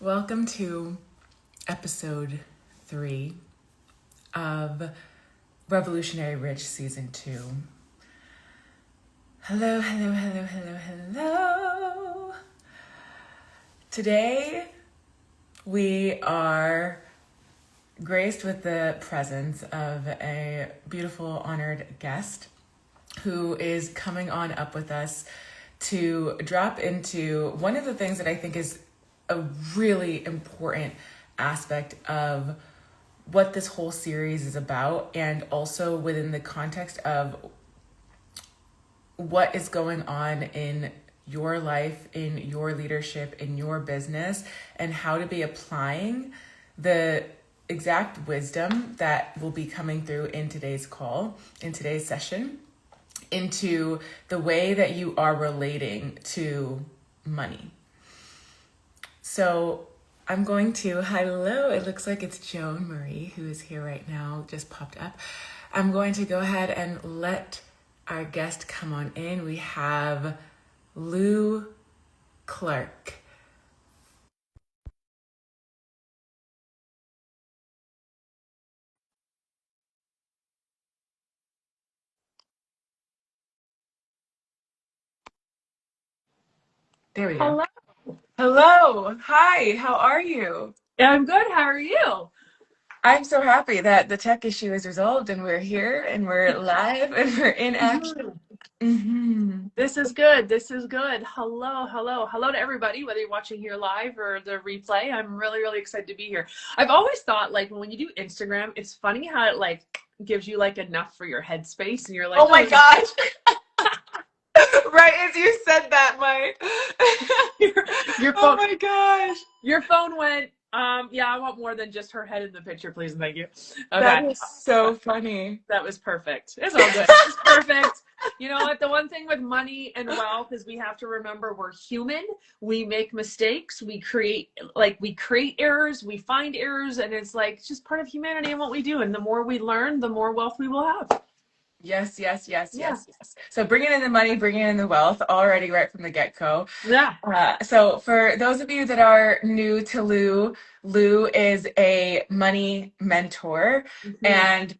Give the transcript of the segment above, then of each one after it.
Welcome to episode 3 of Revolutionary Rich Season 2. Hello, hello, hello, hello, hello. Today we are graced with the presence of a beautiful, honored guest who is coming on up with us to drop into one of the things that I think is a really important aspect of what this whole series is about, and also within the context of what is going on in your life, in your leadership, in your business, and how to be applying the exact wisdom that will be coming through in today's call, in today's session, into the way that you are relating to money. So I'm going to, hello, it looks like it's Joan Marie who is here right now, just popped up. I'm going to go ahead and let our guest come on in. We have Lou Clarke. There we go. Hello. Hello. Hi. How are you? I'm good. How are you? I'm so happy that the tech issue is resolved and we're here and we're live and we're in action. Mhm. Mm-hmm. This is good. This is good. Hello, hello, hello to everybody, whether you're watching here live or the replay. I'm really, really excited to be here. I've always thought, like, when you do Instagram, it's funny how it like gives you like enough for your headspace, and you're like, Oh my gosh. Right as you said that, my your, your oh phone, my gosh. your phone went. Yeah, I want more than just her head in the picture, please and thank you. That Okay. is so funny. That was perfect. It's all good. It's perfect. You know what? The one thing with money and wealth is we have to remember we're human. We make mistakes. We create errors. We find errors, and it's just part of humanity and what we do. And the more we learn, the more wealth we will have. Yes, yes, yes, Yeah. yes, yes. So bringing in the money, bringing in the wealth already right from the get-go. Yeah. So for those of you that are new to Lou, Lou is a money mentor. Mm-hmm. And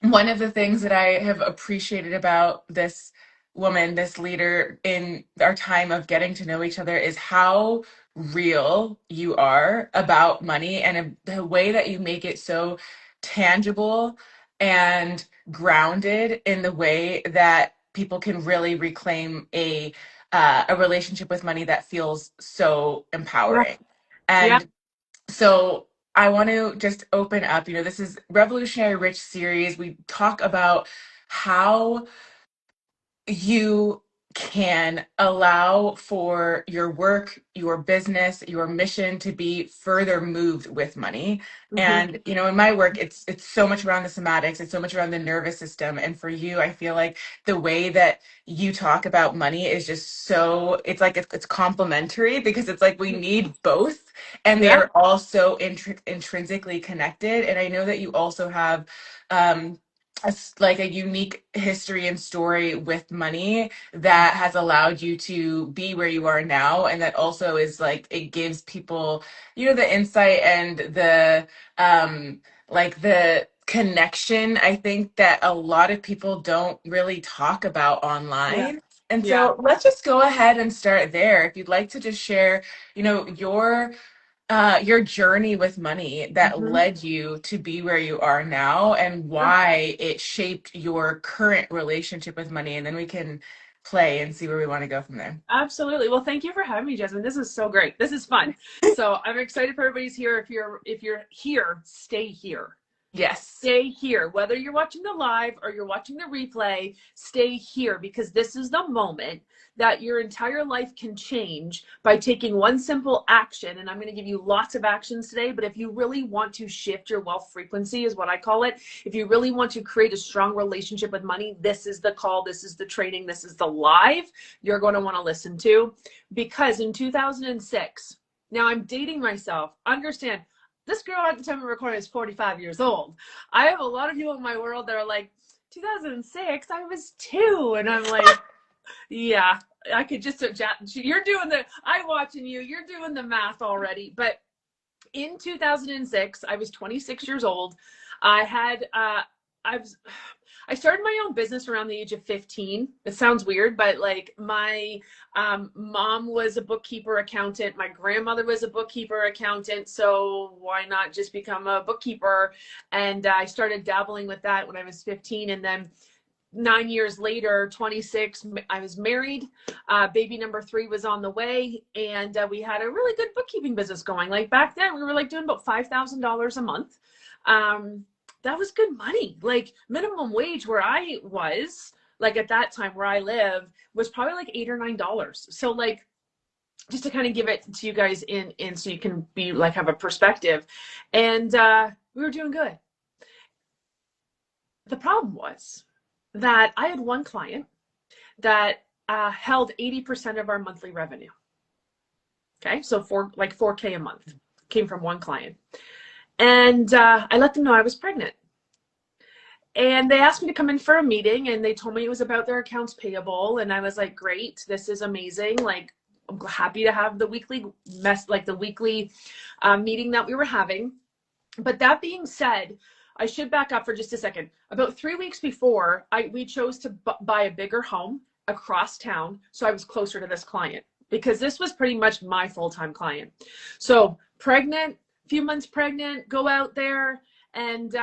one of the things that I have appreciated about this woman, this leader in our time of getting to know each other is how real you are about money and the way that you make it so tangible and grounded in the way that people can really reclaim a relationship with money that feels so Yeah. empowering. Yeah. And so I want to just open up, this is Revolutionary Rich series. We talk about how you can allow for your work, your business, your mission to be further moved with money. Mm-hmm. And in my work, it's so much around the somatics, it's so much around the nervous system. And for you, I feel like the way that you talk about money is just so it's like it's complementary because it's like we need both and they Yeah. are all so intrinsically connected. And I know that you also have um like a unique history and story with money that has allowed you to be where you are now, and that also is like it gives people the insight and the like the connection I think that a lot of people don't really talk about Yeah. online. And Yeah. so let's just go ahead and start there. If you'd like to just share your journey with money that Mm-hmm. led you to be where you are now and why it shaped your current relationship with money. And then we can play and see where we want to go from there. Absolutely. Well, thank you for having me, Jasmine. This is so great. This is fun. So I'm excited for everybody's here. If you're here, stay here. Yes. Stay here. Whether you're watching the live or you're watching the replay, stay here because this is the moment that your entire life can change by taking one simple action. And I'm going to give you lots of actions today, but if you really want to shift your wealth frequency, is what I call it. If you really want to create a strong relationship with money, this is the call, this is the training, this is the live you're going to want to listen to. Because in 2006, now I'm dating myself, understand, this girl at the time of recording is 45 years old. I have a lot of people in my world that are like, 2006, I was 2. And I'm like, yeah, I could just, you're doing I'm watching you, you're doing the math already. But In 2006, I was 26 years old. I had, I was, I started my own business around the age of 15. It sounds weird, but like my mom was a bookkeeper accountant. My grandmother was a bookkeeper accountant. So why not just become a bookkeeper? And I started dabbling with that when I was 15. And then 9 years later, 26, I was married. Baby number 3 was on the way, and we had a really good bookkeeping business going. Like back then, we were like doing about $5,000 a month. That was good money. Like minimum wage where I was, like at that time where I live, was probably like $8 or $9. So like, just to kind of give it to you guys in so you can be like have a perspective, and we were doing good. The problem was that I had one client that held 80% of our monthly revenue. Okay, so 4K a month came from one client. And I let them know I was pregnant. And they asked me to come in for a meeting, and they told me it was about their accounts payable. And I was like, great, this is amazing. Like, I'm happy to have the weekly meeting that we were having. But that being said, I should back up for just a second. About 3 weeks before, we chose to buy a bigger home across town, so I was closer to this client, because this was pretty much my full-time client. So pregnant, few months pregnant, go out there and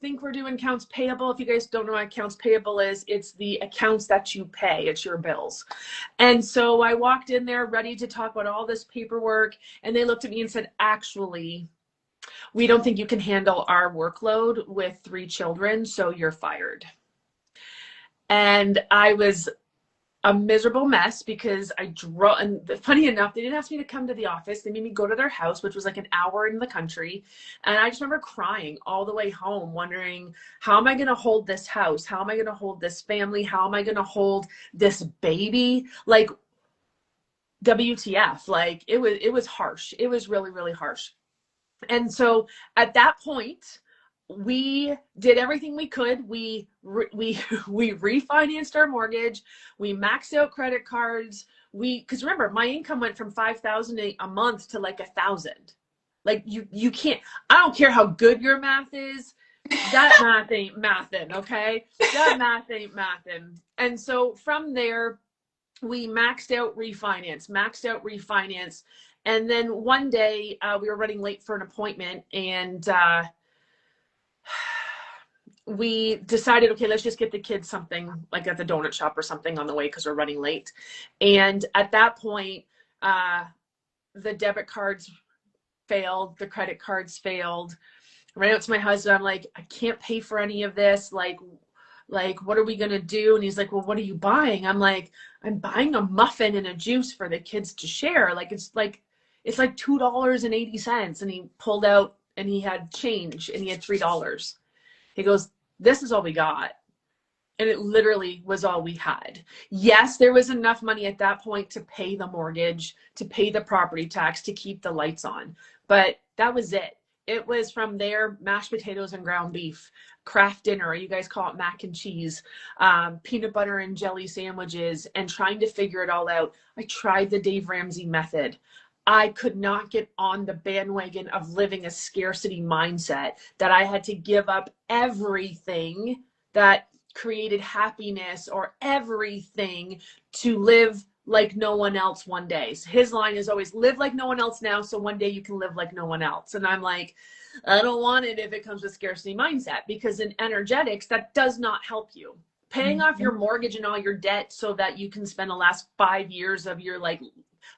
think we're doing accounts payable. If you guys don't know what accounts payable is, it's the accounts that you pay. It's your bills. And so I walked in there ready to talk about all this paperwork, and they looked at me and said, actually, we don't think you can handle our workload with 3 children, so you're fired. And I was a miserable mess because and funny enough, they didn't ask me to come to the office. They made me go to their house, which was like an hour in the country. And I just remember crying all the way home, wondering, how am I going to hold this house? How am I going to hold this family? How am I going to hold this baby? Like, WTF. Like, it was harsh. It was really, really harsh. And so at that point, we did everything we could. We refinanced our mortgage. We maxed out credit cards. Because remember, my income went from $5,000 a month to like $1,000. Like you can't. I don't care how good your math is. That math ain't mathin', okay? That math ain't mathin'. And so from there, we maxed out refinance. And then one day we were running late for an appointment, and we decided, okay, let's just get the kids something like at the donut shop or something on the way because we're running late. And at that point, the debit cards failed, the credit cards failed. I ran out to my husband. I'm like, I can't pay for any of this. Like, what are we going to do? And he's like, well, what are you buying? I'm like, I'm buying a muffin and a juice for the kids to share. Like, it's like $2.80. And he pulled out, and he had change, and he had $3. He goes, this is all we got. And it literally was all we had. Yes, there was enough money at that point to pay the mortgage, to pay the property tax, to keep the lights on. But that was it. It was from there, mashed potatoes and ground beef, Kraft dinner, you guys call it mac and cheese, peanut butter and jelly sandwiches, and trying to figure it all out. I tried the Dave Ramsey method. I could not get on the bandwagon of living a scarcity mindset, that I had to give up everything that created happiness or everything to live like no one else one day. So his line is always, live like no one else now, so one day you can live like no one else. And I'm like, I don't want it if it comes with scarcity mindset, because in energetics, that does not help you. Paying off your mortgage and all your debt so that you can spend the last 5 years of your like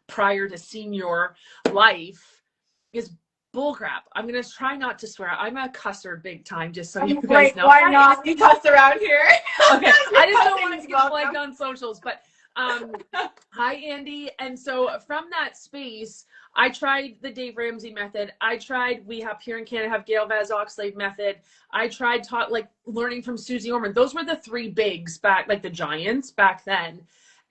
prior to senior life is bullcrap. I'm gonna try not to swear. I'm a cusser big time, just so you guys know. Why not? You cuss around here. Okay, I just don't want to get flagged on socials, but hi Andy. And so from that space, I tried the Dave Ramsey method. We have here in Canada have Gail Vaz Oxlade method. I tried learning from Susie Orman. Those were the 3 bigs back, like the giants back then.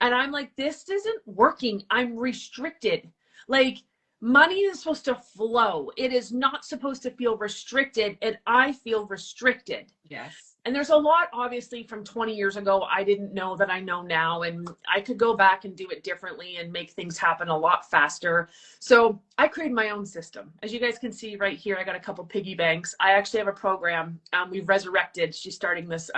And I'm like, this isn't working. I'm restricted. Like, money is supposed to flow. It is not supposed to feel restricted, and I feel restricted. Yes. And there's a lot, obviously, from 20 years ago I didn't know that I know now, and I could go back and do it differently and make things happen a lot faster. So I created my own system. As you guys can see right here, I got a couple piggy banks. I actually have a program we've resurrected. She's starting this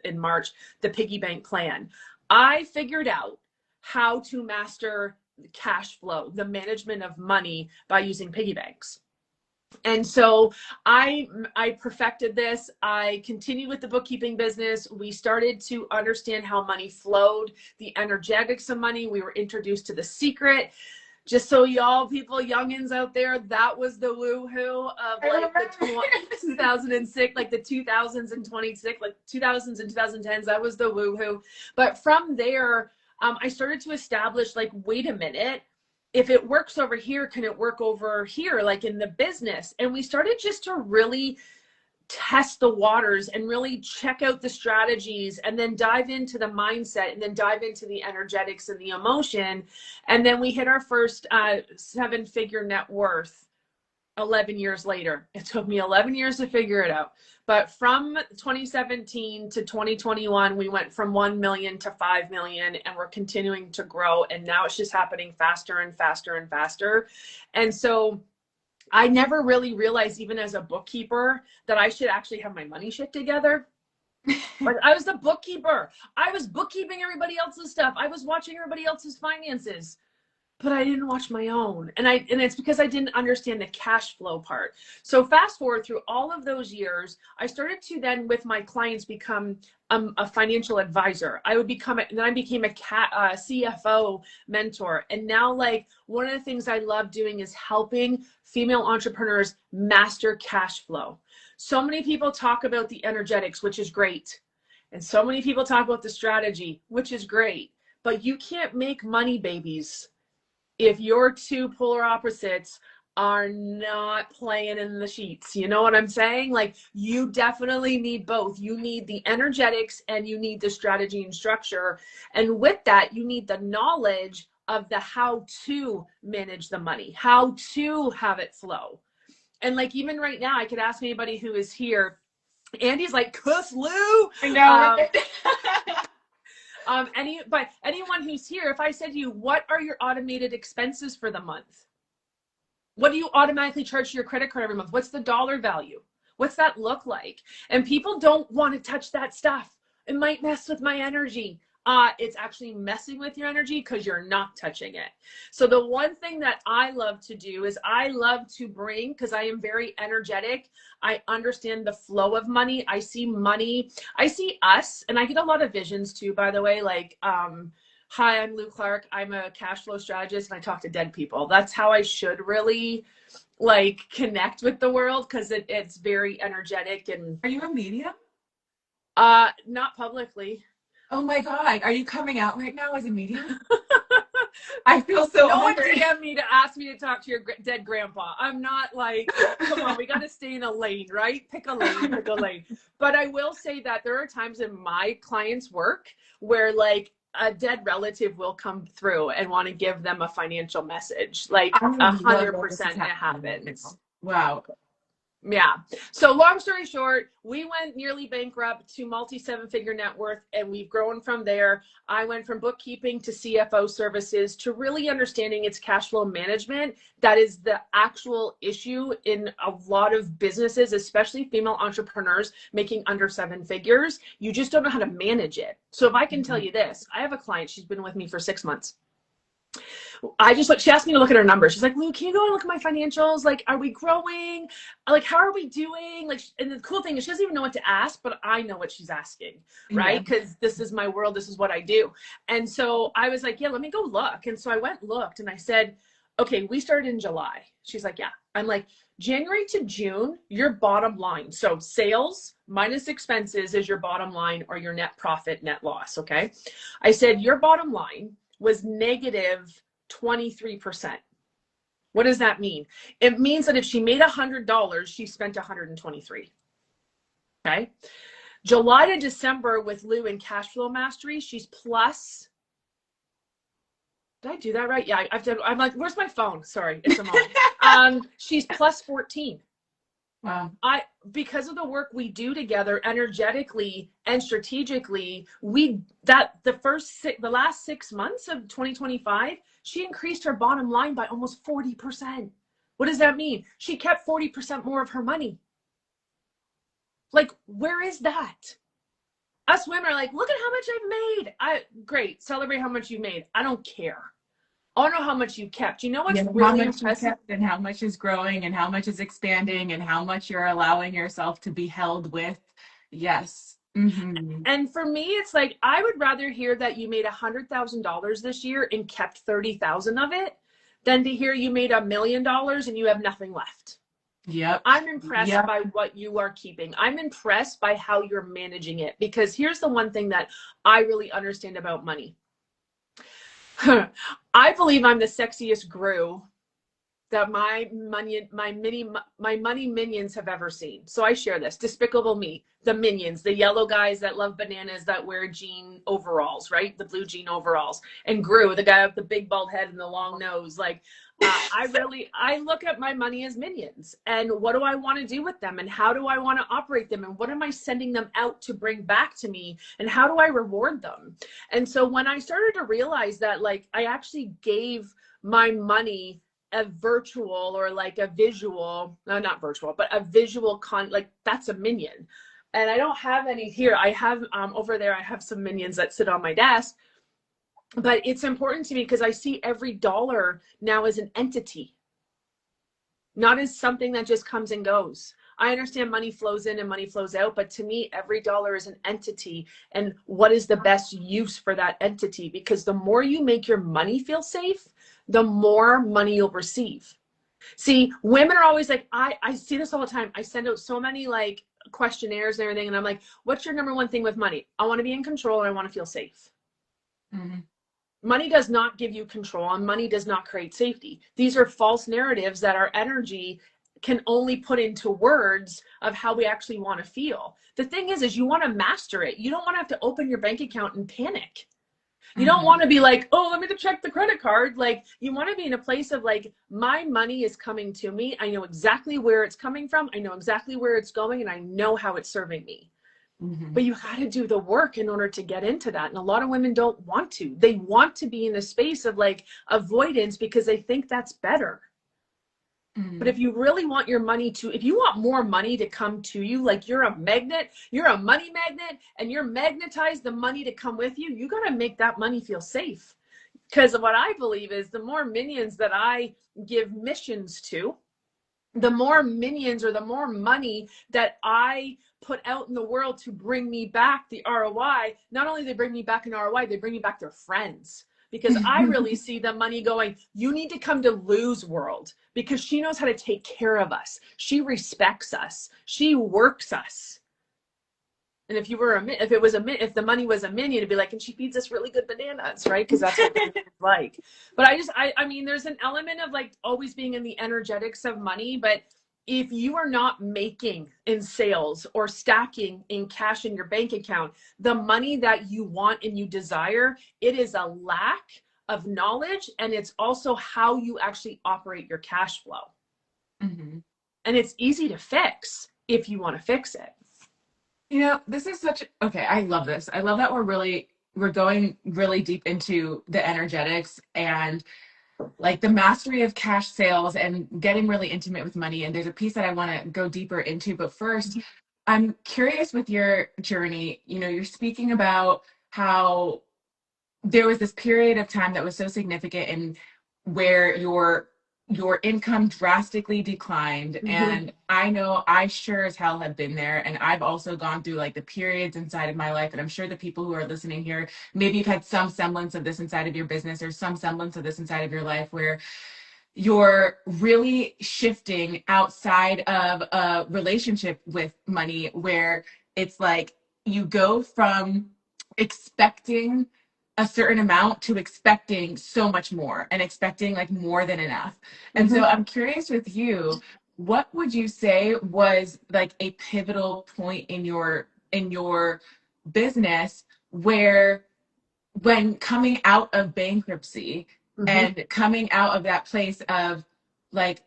in March, the piggy bank plan. I figured out how to master cash flow, the management of money, by using piggy banks. And so I perfected this. I continued with the bookkeeping business. We started to understand how money flowed, the energetics of money. We were introduced to The Secret. Just so y'all people, youngins out there, that was the woohoo of like the 2006, like the 2000s and 26, like 2000s and 2010s. That was the woohoo. But from there, I started to establish, like, wait a minute, if it works over here, can it work over here, like in the business? And we started just to really test the waters and really check out the strategies, and then dive into the mindset, and then dive into the energetics and the emotion. And then we hit our first 7-figure net worth 11 years later. It took me 11 years to figure it out. But from 2017 to 2021, we went from 1 million to 5 million, and we're continuing to grow. And now it's just happening faster and faster and faster. And so I never really realized, even as a bookkeeper, that I should actually have my money shit together. Like, I was the bookkeeper. I was bookkeeping everybody else's stuff. I was watching everybody else's finances, but I didn't watch my own. And it's because I didn't understand the cash flow part. So fast forward through all of those years, I started to then, with my clients, become a financial advisor. I became a CFO mentor. And now, like, one of the things I love doing is helping female entrepreneurs master cash flow. So many people talk about the energetics, which is great. And so many people talk about the strategy, which is great. But you can't make money, babies, if your two polar opposites are not playing in the sheets. You know what I'm saying? Like, you definitely need both. You need the energetics and you need the strategy and structure. And with that, you need the knowledge of the how to manage the money, how to have it flow. And like, even right now, I could ask anybody who is here. Andy's like, "Cuss Lou." I know. But anyone who's here, if I said to you, what are your automated expenses for the month? What do you automatically charge to your credit card every month? What's the dollar value? What's that look like? And people don't want to touch that stuff. It might mess with my energy. It's actually messing with your energy because you're not touching it. So the one thing that I love to do is I love to bring, because I am very energetic, I understand the flow of money. I see money. I see us, and I get a lot of visions too, by the way, like, hi, I'm Lou Clarke. I'm a cash flow strategist and I talk to dead people. That's how I should really, like, connect with the world, because it's very energetic. And Are you a medium? not publicly. Oh my God. Are you coming out right now as a medium? I feel so No one honored. DM me to ask me to talk to your dead grandpa. I'm not like, come on, we got to stay in a lane, right? Pick a lane, pick a lane. But I will say that there are times in my clients' work where, like, a dead relative will come through and want to give them a financial message. Like, 100% it happens. Wow. Yeah. So long story short, we went nearly bankrupt to multi-7-figure net worth, and we've grown from there. I went from bookkeeping to CFO services to really understanding its cash flow management. That is the actual issue in a lot of businesses, especially female entrepreneurs making under 7 figures. You just don't know how to manage it. So if I can tell you this, I have a client, she's been with me for 6 months. She asked me to look at her numbers. She's like, "Lou, can you go and look at my financials? Like, are we growing? Like, how are we doing?" Like, and the cool thing is she doesn't even know what to ask, but I know what she's asking, right? Because this is my world. This is what I do. And so I was like, yeah, let me go look. And so I went and looked, and I said, okay, we started in July. She's like, yeah. I'm like, January to June, your bottom line. So sales minus expenses is your bottom line, or your net profit, net loss. Okay. I said, your bottom line was negative 23%. What does that mean? It means that if she made $100, she spent 123. Okay. July to December with Lou in Cash Flow Mastery, she's plus. Did I do that right? Yeah, I'm like, where's my phone? Sorry, it's a moment. She's plus 14. Wow. I because of the work we do together energetically and strategically, we that the last 6 months of 2025, she increased her bottom line by almost 40%. What does that mean? She kept 40% more of her money. Like, where is that? Us women are like, look at how much I've made. Great, celebrate how much you made. I don't care. I don't know how much you kept. You know what's Yeah, how really much you impressive? kept and how much is growing and how much is expanding and how much you're allowing yourself to be held with. Yes. Mm-hmm. And for me, it's like I would rather hear that you made $100,000 this year and kept 30,000 of it than to hear you made $1 million and you have nothing left. Yep. I'm impressed Yep. by what you are keeping. I'm impressed by how you're managing it, because here's the one thing that I really understand about money. I believe I'm the sexiest Gru that my money minions have ever seen. So I share this. Despicable Me, the minions, the yellow guys that love bananas that wear jean overalls, right? The blue jean overalls. And Gru, the guy with the big bald head and the long nose. Like, I look at my money as minions, and what do I want to do with them, and how do I want to operate them, and what am I sending them out to bring back to me, and how do I reward them? And so when I started to realize that, like, I actually gave my money a virtual or like a visual, no, not virtual, but a visual like that's a minion. And I don't have any here. I have over there, I have some minions that sit on my desk, but it's important to me because I see every dollar now as an entity, not as something that just comes and goes. I understand money flows in and money flows out, but to me, every dollar is an entity. And what is the best use for that entity? Because the more you make your money feel safe, the more money you'll receive. See, women are always like, I see this all the time. I send out so many like questionnaires and everything, and I'm like, what's your number one thing with money? I want to be in control and I want to feel safe. Mm-hmm. Money does not give you control, and money does not create safety. These are false narratives that our energy can only put into words of how we actually want to feel. The thing is you want to master it. You don't want to have to open your bank account and panic. You don't Mm-hmm. want to be like, oh, let me check the credit card. Like, you want to be in a place of like, my money is coming to me. I know exactly where it's coming from. I know exactly where it's going, and I know how it's serving me. Mm-hmm. But you got to do the work in order to get into that. And a lot of women don't want to. They want to be in a space of like avoidance because they think that's better. But Mm-hmm. if you really want your money to, if you want more money to come to you, like you're a magnet, you're a money magnet, and you're magnetized the money to come with you, you got to make that money feel safe. Because what I believe is the more minions that I give missions to, the more minions or the more money that I put out in the world to bring me back the ROI, not only they bring me back an ROI, they bring me back their friends. Because I really see the money going, you need to come to Lou's world because she knows how to take care of us. She respects us. She works us. And if you were if it was if the money was a minion, it'd be like, and she feeds us really good bananas, right? Because that's what it's like. But I mean, there's an element of like always being in the energetics of money. But if you are not making in sales or stacking in cash in your bank account, the money that you want and you desire, it is a lack of knowledge, and it's also how you actually operate your cash flow. Mm-hmm. And it's easy to fix if you want to fix it. This is okay, I love this. I love that we're going really deep into the energetics and like the mastery of cash sales and getting really intimate with money. And there's a piece that I want to go deeper into. But first, I'm curious with your journey. You're speaking about how there was this period of time that was so significant and where your income drastically declined. Mm-hmm. And I know I sure as hell have been there, and I've also gone through like the periods inside of my life, and I'm sure the people who are listening here, maybe you've had some semblance of this inside of your business or some semblance of this inside of your life where you're really shifting outside of a relationship with money, where it's like you go from expecting a certain amount to expecting so much more and expecting like more than enough. And so Mm-hmm. I'm curious with you, what would you say was like a pivotal point in your business where when coming out of bankruptcy Mm-hmm. and coming out of that place of like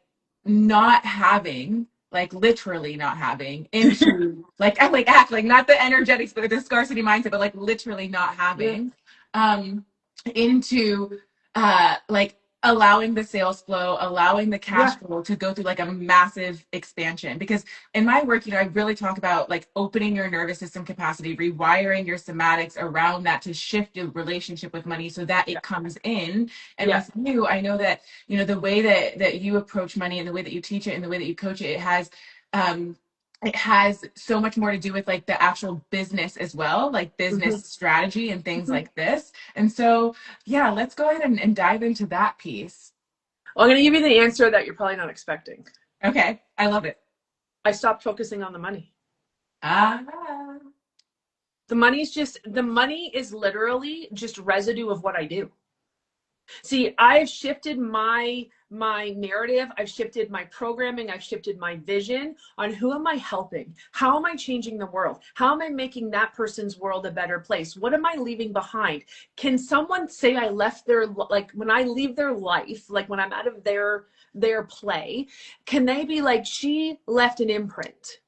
not having like literally not having, into like I like act like not the energetics, but the scarcity mindset, but like literally not Yeah. having, um, into like allowing the sales flow, allowing the cash Yeah. flow to go through like a massive expansion. Because in my work, I really talk about like opening your nervous system capacity, rewiring your somatics around that to shift your relationship with money so that Yeah. it comes in. And Yeah. with you, I know that, the way that you approach money and the way that you teach it and the way that you coach it, um, it has so much more to do with like the actual business as well, like business Mhm. strategy and things Mhm. like this. And so, yeah, let's go ahead and dive into that piece. Well, I'm going to give you the answer that you're probably not expecting. Okay, I love it. I stopped focusing on the money. Ah, The money is literally just residue of what I do. See, I've shifted my narrative, I've shifted my programming, I've shifted my vision on who am I helping? How am I changing the world? How am I making that person's world a better place? What am I leaving behind? Can someone say I left their, like when I leave their life, like when I'm out of their play, can they be like, she left an imprint?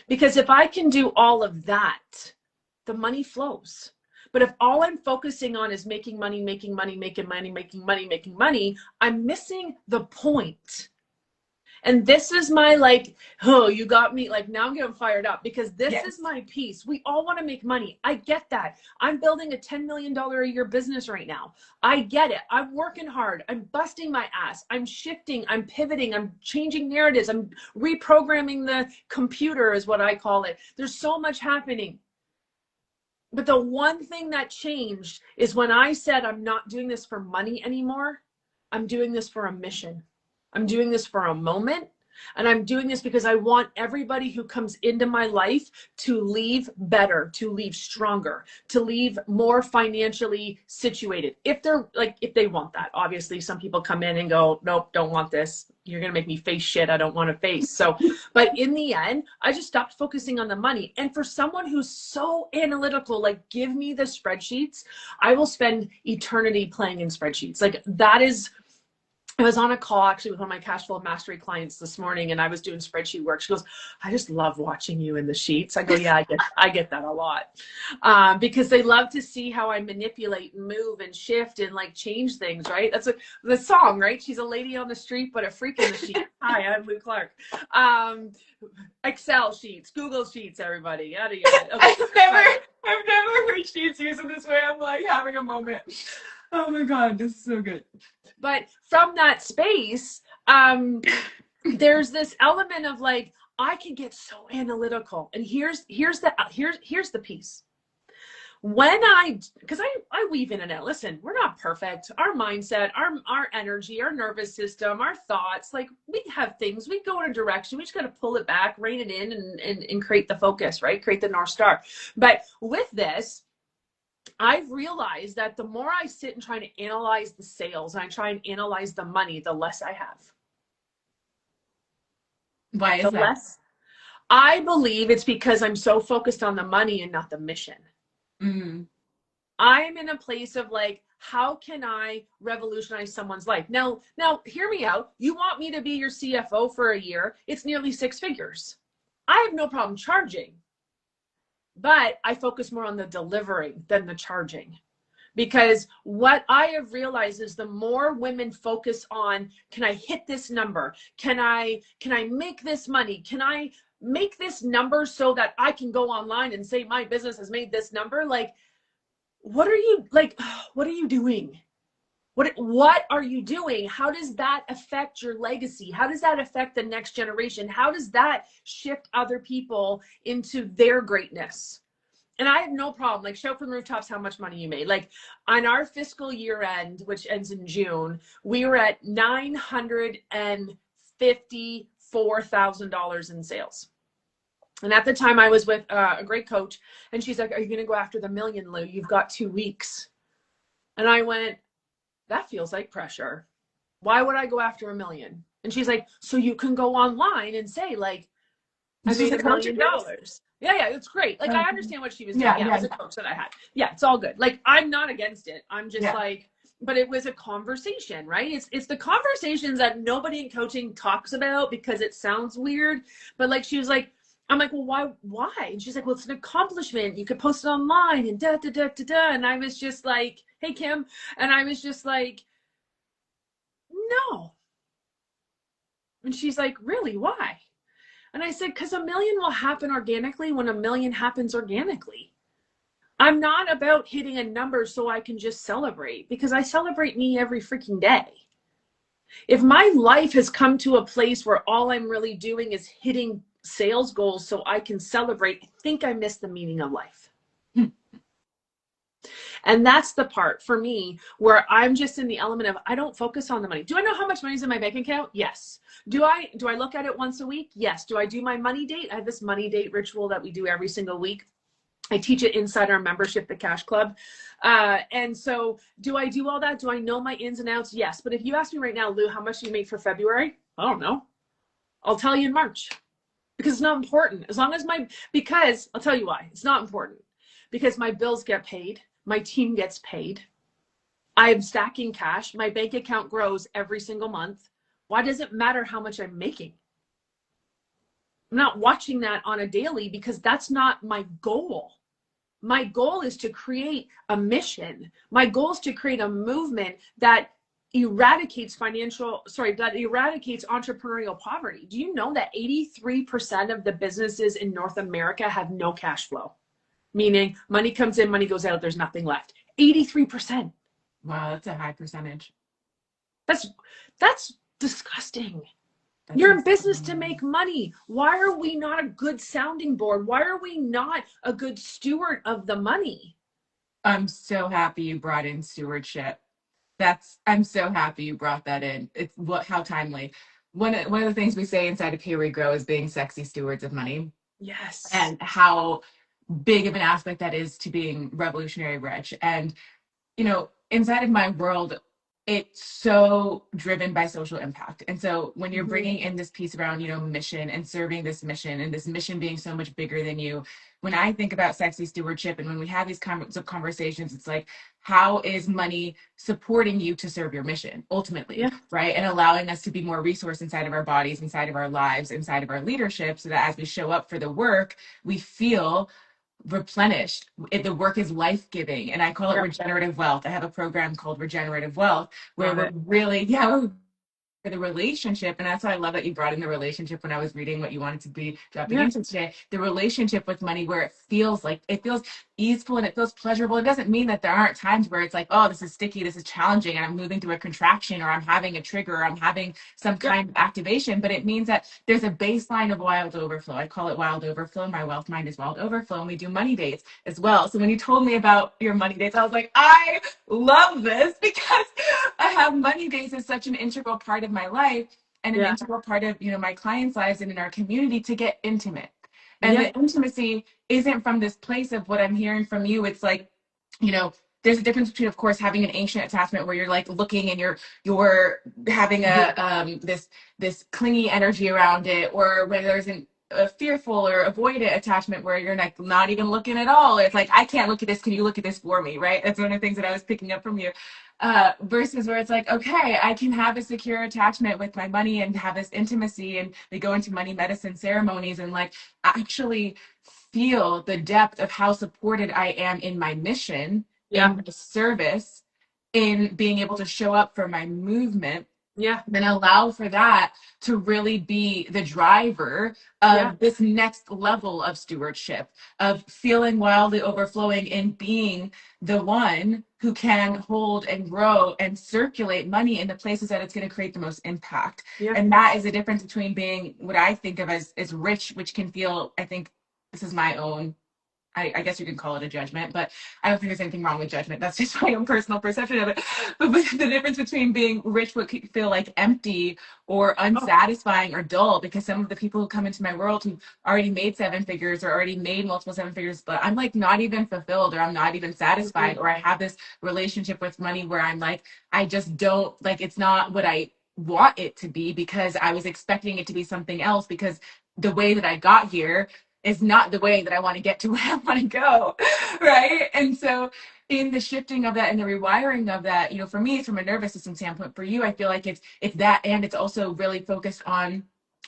Because if I can do all of that, the money flows. But if all I'm focusing on is making money, making money, making money, making money, making money, I'm missing the point. And this is my like, oh, you got me. Like now I'm getting fired up because this is yes. my piece. We all want to make money. I get that. I'm building a $10 million a year business right now. I get it. I'm working hard. I'm busting my ass. I'm shifting. I'm pivoting. I'm changing narratives. I'm reprogramming the computer is what I call it. There's so much happening. But the one thing that changed is when I said, I'm not doing this for money anymore. I'm doing this for a mission. I'm doing this for a moment. And I'm doing this because I want everybody who comes into my life to leave better, to leave stronger, to leave more financially situated. If they're like, if they want that, obviously some people come in and go, nope, don't want this. You're going to make me face shit I don't want to face. So, but in the end, I just stopped focusing on the money. And for someone who's so analytical, like give me the spreadsheets, I will spend eternity playing in spreadsheets. Like that is, I was on a call actually with one of my cash flow mastery clients this morning and I was doing spreadsheet work. She goes, I just love watching you in the sheets. I go, yeah, I get that a lot. Because they love to see how I manipulate and move and shift and like change things, right? That's the song, right? She's a lady on the street, but a freak in the sheet. Hi, I'm Lou Clarke. Excel sheets, Google sheets, everybody. Yada, yada. Okay. I've never heard sheets used in this way. I'm like having a moment. Oh my God, this is so good. But from that space, there's this element of like, I can get so analytical. And here's the piece. When because I weave in and out. Listen, we're not perfect. Our mindset, our energy, our nervous system, our thoughts, like we have things, we go in a direction, we just got to pull it back, rein it in and create the focus, right? Create the North Star. But with this, I've realized that the more I sit and try to analyze the sales and I try and analyze the money, the less I have. Why The is that? less I believe it's because I'm so focused on the money and not the mission. Mm. I'm in a place of like, how can I revolutionize someone's life? Now, hear me out. You want me to be your CFO for a year? It's nearly 6 figures. I have no problem charging, but I focus more on the delivering than the charging. Because what I have realized is the more women focus on, can I hit this number? Can I make this money? Can I make this number so that I can go online and say my business has made this number? Like, what are you like, what are you doing? What are you doing? How does that affect your legacy? How does that affect the next generation? How does that shift other people into their greatness? And I have no problem, like shout from the rooftops how much money you made. Like on our fiscal year end, which ends in June, we were at $954,000 in sales. And at the time I was with a great coach and she's like, are you going to go after the million, Lou? You've got 2 weeks. And I went, that feels like pressure. Why would I go after a million? And she's like, so you can go online and say like, I She's made a $1 coach of million. yours? Yeah, it's great. Like I Okay. understand what she was doing. Yeah, Yeah, it was yeah, a coach that I had. Yeah, it's all good. Like I'm not against it. I'm just yeah. like, but it was a conversation, right? It's the conversations that nobody in coaching talks about because it sounds weird. But like she was like, I'm like, well, why? And she's like, well, it's an accomplishment. You could post it online and da da da da da. And I was just like, hey Kim, and I was just like, no. And she's like, really? Why? And I said, because a million will happen organically when a million happens organically. I'm not about hitting a number so I can just celebrate, because I celebrate me every freaking day. If my life has come to a place where all I'm really doing is hitting sales goals so I can celebrate, I think I missed the meaning of life. And that's the part for me where I'm just in the element of, I don't focus on the money. Do I know how much money is in my bank account? Yes. Do I look at it once a week? Yes. Do I do my money date? I have this money date ritual that we do every single week. I teach it inside our membership, the Cash Club. And so do I do all that? Do I know my ins and outs? Yes. But if you ask me right now, Lou, how much do you make for February? I don't know. I'll tell you in March, because it's not important. As long as because I'll tell you why. It's not important because my bills get paid. My team gets paid. I'm stacking cash. My bank account grows every single month. Why does it matter how much I'm making? I'm not watching that on a daily because that's not my goal. My goal is to create a mission. My goal is to create a movement that eradicates entrepreneurial poverty. Do you know that 83% of the businesses in North America have no cash flow? Meaning money comes in, money goes out, there's nothing left. 83%. Wow, that's a high percentage. That's disgusting. You're in business to make money. Why are we not a good sounding board? Why are we not a good steward of the money? I'm so happy you brought in stewardship. I'm so happy you brought that in. How timely. One of the things we say inside of Pay Grow is being sexy stewards of money. Yes. And how big of an aspect that is to being revolutionary rich. And inside of my world, it's so driven by social impact. And so when you're bringing in this piece around, mission and serving this mission, and this mission being so much bigger than you, when I think about sexy stewardship and when we have these conversations, it's like, how is money supporting you to serve your mission ultimately, right? And allowing us to be more resource inside of our bodies, inside of our lives, inside of our leadership, so that as we show up for the work, we feel replenished. The work is life-giving, and I call it regenerative wealth. I have a program called Regenerative Wealth where we're really, for the relationship, and that's why I love that you brought in the relationship when I was reading what you wanted to be dropping into today. The relationship with money, where it feels easeful and it feels pleasurable. It doesn't mean that there aren't times where it's like, oh, this is sticky, this is challenging, and I'm moving through a contraction, or I'm having a trigger, or I'm having some kind of activation. But it means that there's a baseline of wild overflow. I call it wild overflow. My wealth mind is wild overflow, and we do money dates as well. So when you told me about your money dates, I was like, I love this, because I have money dates as such an integral part of my life, and an integral part of my clients' lives and in our community, to get intimate. And the intimacy isn't from this place of what I'm hearing from you. It's like, there's a difference between, of course, having an ancient attachment where you're like looking and you're having this clingy energy around it, or where there's a fearful or avoidant attachment where you're like not even looking at all. It's like, I can't look at this. Can you look at this for me? Right? That's one of the things that I was picking up from you. Versus where it's like, okay, I can have a secure attachment with my money and have this intimacy, and we go into money medicine ceremonies and like actually feel the depth of how supported I am in my mission, in my service, in being able to show up for my movement. Then allow for that to really be the driver of this next level of stewardship, of feeling wildly overflowing and being the one who can hold and grow and circulate money in the places that it's going to create the most impact. And that is the difference between being what I think of as rich, which can feel, I think this is my own, I guess you can call it a judgment, but I don't think there's anything wrong with judgment. That's just my own personal perception of it. But the difference between being rich, what could feel like empty or unsatisfying or dull, because some of the people who come into my world who already made seven figures or already made multiple seven figures, but I'm like not even fulfilled, or I'm not even satisfied, or I have this relationship with money where I'm like, I just don't, like, it's not what I want it to be, because I was expecting it to be something else, because the way that I got here is not the way that I want to get to where I want to go, right? And so in the shifting of that and the rewiring of that, for me, it's from a nervous system standpoint. For you, I feel like it's that, and it's also really focused on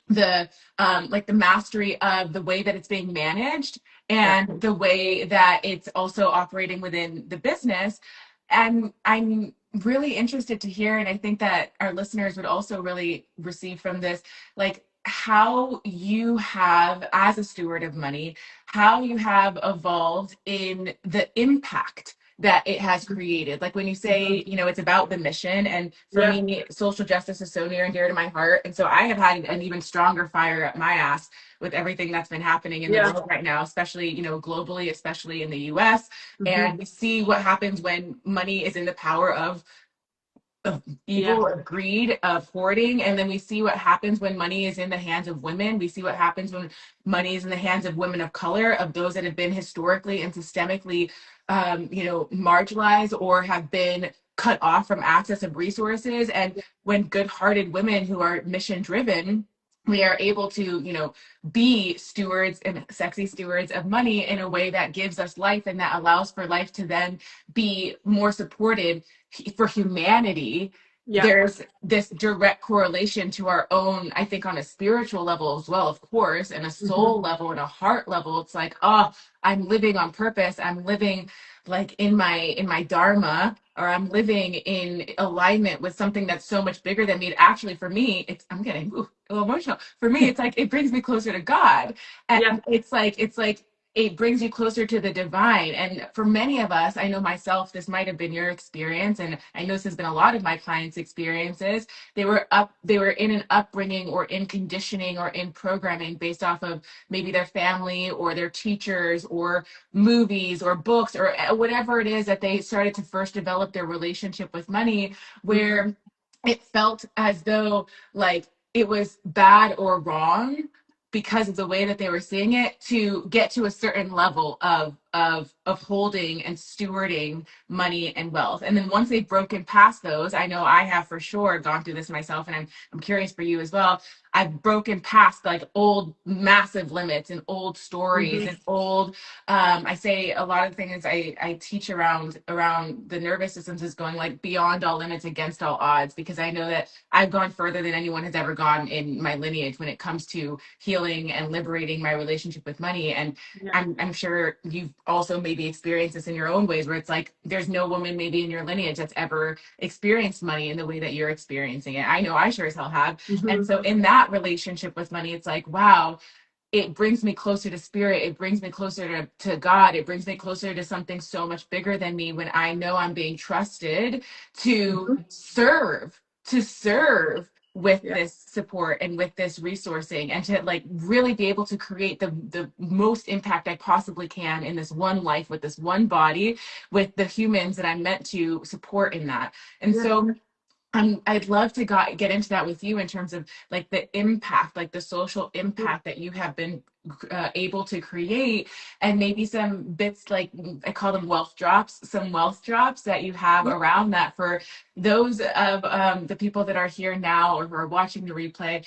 the like the mastery of the way that it's being managed Yeah. and the way that it's also operating within the business. And I'm really interested to hear, and I think that our listeners would also really receive from this, like how you have, as a steward of money, how you have evolved in the impact that it has created. Like when you say, it's about the mission. And for Yeah. me, social justice is so near and dear to my heart. And so I have had an even stronger fire up my ass with everything that's been happening in the Yeah. world right now, especially, globally, especially in the US. Hmm. And we see what happens when money is in the power of Yeah. evil, of greed, of hoarding. And then we see what happens when money is in the hands of women. We see what happens when money is in the hands of women of color, of those that have been historically and systemically, marginalized or have been cut off from access of resources. And when good-hearted women who are mission-driven, we are able to, be stewards and sexy stewards of money in a way that gives us life and that allows for life to then be more supported for humanity. Yeah. There's this direct correlation to our own, I think, on a spiritual level as well, of course, and a Hmm. soul level and a heart level. It's like, oh, I'm living on purpose. I'm living like in my dharma, or I'm living in alignment with something that's so much bigger than me. Actually, for me, I'm getting a little emotional. For me, it's like it brings me closer to God. Yeah. And it's like it brings you closer to the divine. And for many of us, I know myself, this might have been your experience, and I know this has been a lot of my clients' experiences. They were in an upbringing or in conditioning or in programming based off of maybe their family or their teachers or movies or books or whatever it is that they started to first develop their relationship with money, where it felt as though like it was bad or wrong because of the way that they were seeing it to get to a certain level of holding and stewarding money and wealth. And then once they've broken past those, I know I have for sure gone through this myself, and I'm curious for you as well. I've broken past like old massive limits and old stories Hmm. and old I say a lot of things I teach around the nervous systems is going like beyond all limits against all odds, because I know that I've gone further than anyone has ever gone in my lineage when it comes to healing and liberating my relationship with money. And Yeah. I'm sure you've also maybe experienced this in your own ways, where it's like there's no woman maybe in your lineage that's ever experienced money in the way that you're experiencing it. I know I sure as hell have. And Hmm. so in that relationship with money, it's like, wow, it brings me closer to spirit. It brings me closer to God. It brings me closer to something so much bigger than me when I know I'm being trusted to Hmm. serve with Yeah. this support and with this resourcing, and to like really be able to create the most impact I possibly can in this one life with this one body with the humans that I'm meant to support in that. And Yeah. so I'd love to get into that with you in terms of like the impact, like the social impact that you have been able to create, and maybe some bits, like I call them wealth drops, some wealth drops that you have Yeah. around that for those of the people that are here now or who are watching the replay.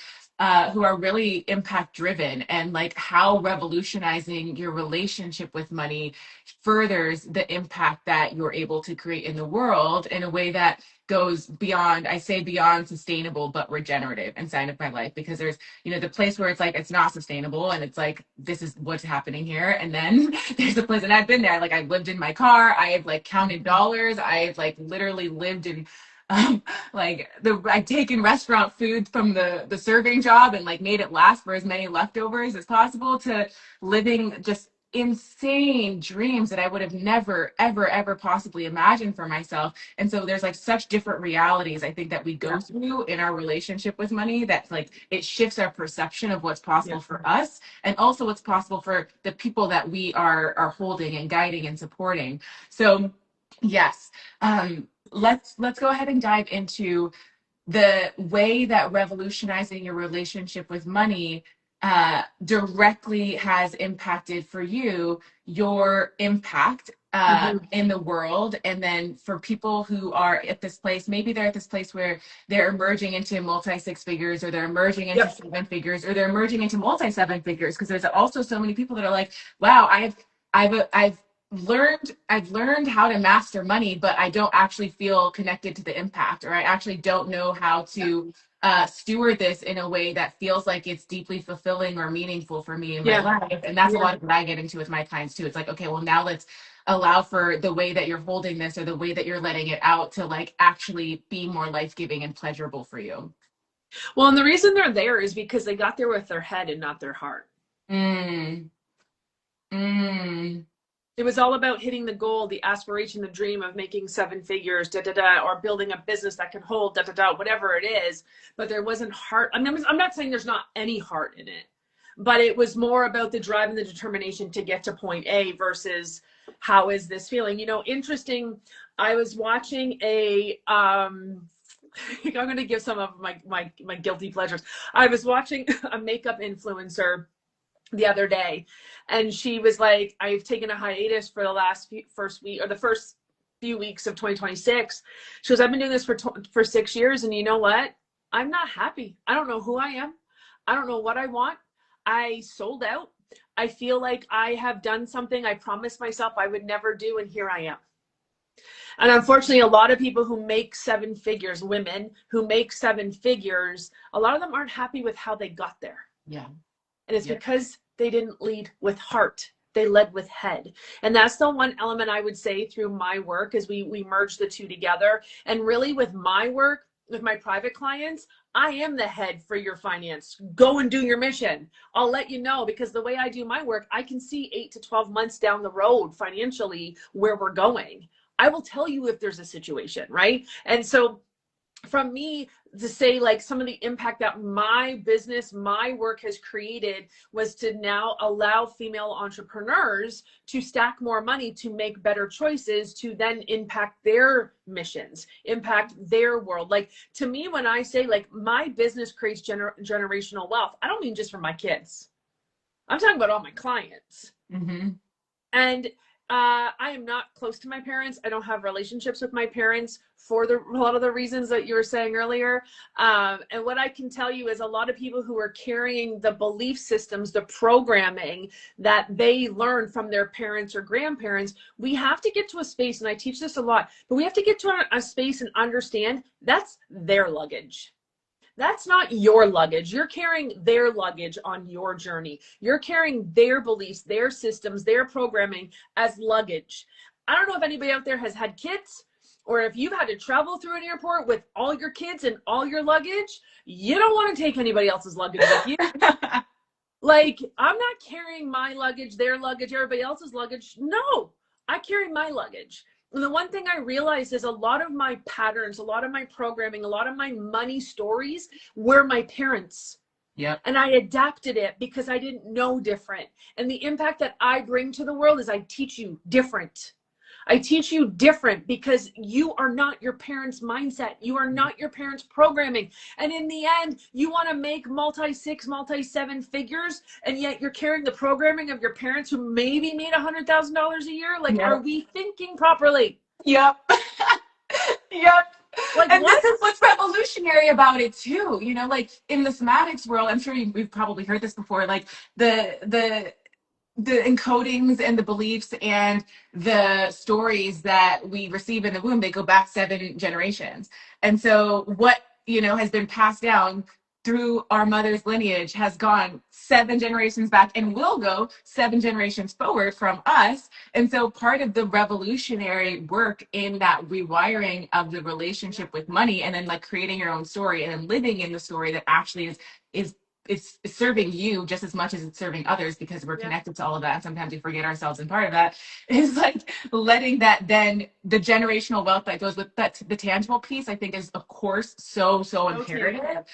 Who are really impact driven, and like how revolutionizing your relationship with money furthers the impact that you're able to create in the world in a way that goes beyond, I say beyond sustainable, but regenerative inside of my life. Because there's, the place where it's like, it's not sustainable. And it's like, this is what's happening here. And then there's a place, and I've been there, like I've lived in my car. I have like counted dollars. I've like literally lived in, like I've taken restaurant food from the serving job and like made it last for as many leftovers as possible, to living just insane dreams that I would have never, ever, ever possibly imagined for myself. And so there's like such different realities, I think, that we Yeah. go through in our relationship with money, that like it shifts our perception of what's Yeah. possible for us, and also what's possible for the people that we are holding and guiding and supporting. So yes, let's go ahead and dive into the way that revolutionizing your relationship with money directly has impacted for you, your impact Hmm. in the world. And then for people who are at this place, maybe they're at this place where they're emerging into multi six figures, or they're emerging into Yep. seven figures, or they're emerging into multi seven figures. Because there's also so many people that are like, wow, I've I've learned how to master money, but I don't actually feel connected to the impact, or I actually don't know how to steward this in a way that feels like it's deeply fulfilling or meaningful for me in my Yeah. life. And that's a Yeah. lot of what I get into with my clients too. It's like, okay, well, now let's allow for the way that you're holding this or the way that you're letting it out to like actually be more life-giving and pleasurable for you. Well, and the reason they're there is because they got there with their head and not their heart. Mm, mm, It was all about hitting the goal, the aspiration, the dream of making seven figures, da da da, or building a business that can hold, da da da, whatever it is. But there wasn't heart. I mean, I'm not saying there's not any heart in it, but it was more about the drive and the determination to get to point A versus how is this feeling. You know, interesting. I was watching a I'm going to give some of my guilty pleasures. I was watching a makeup influencer the other day, and she was like, I've taken a hiatus for the first week or the first few weeks of 2026. She goes, I've been doing this for 6 years, and you know what, I'm not happy. I don't know who I am. I don't know what I want. I sold out. I feel like I have done something I promised myself I would never do, and here I am. And unfortunately, a lot of people who make seven figures, women who make seven figures, a lot of them aren't happy with how they got there. yeah. And it's Yeah. because they didn't lead with heart. They led with head. And that's the one element I would say through my work is we merge the two together. And really with my work, with my private clients, I am the head for your finance. Go and do your mission. I'll let you know, because the way I do my work, I can see 8 to 12 months down the road financially where we're going. I will tell you if there's a situation, right? And so from me to say like some of the impact that my business, my work has created was to now allow female entrepreneurs to stack more money, to make better choices, to then impact their missions, impact their world. Like to me, when I say like my business creates generational wealth, I don't mean just for my kids. I'm talking about all my clients. Mm-hmm. And I am not close to my parents. I don't have relationships with my parents for a lot of the reasons that you were saying earlier. And what I can tell you is a lot of people who are carrying the belief systems, the programming that they learned from their parents or grandparents, we have to get to a space, and I teach this a lot, but we have to get to a space and understand that's their luggage. That's not your luggage. You're carrying their luggage on your journey. You're carrying their beliefs, their systems, their programming as luggage. I don't know if anybody out there has had kids, or if you've had to travel through an airport with all your kids and all your luggage. You don't want to take anybody else's luggage with you. Like, I'm not carrying my luggage, their luggage, everybody else's luggage. No, I carry my luggage. And the one thing I realized is a lot of my patterns, a lot of my programming, a lot of my money stories were my parents. Yep. And I adapted it because I didn't know different. And the impact that I bring to the world is I teach you different. I teach you different because you are not your parents' mindset. You are not your parents' programming. And in the end, you want to make multi-6, multi-7 figures, and yet you're carrying the programming of your parents who maybe made $100,000 a year. Like, Yep. are we thinking properly? Yep. Yep. Like, And what? this is what's revolutionary about it too. You know, like in the somatics world, I'm sure we've probably heard this before, like the encodings and the beliefs and the stories that we receive in the womb, they go back 7 generations. And so what, has been passed down through our mother's lineage has gone 7 generations back and will go 7 generations forward from us. And so part of the revolutionary work in that rewiring of the relationship with money, and then like creating your own story and then living in the story that actually is it's serving you just as much as it's serving others, because we're connected to all of that. And sometimes we forget ourselves, and part of that is like letting that, then the generational wealth that goes with that, the tangible piece, I think is of course so imperative.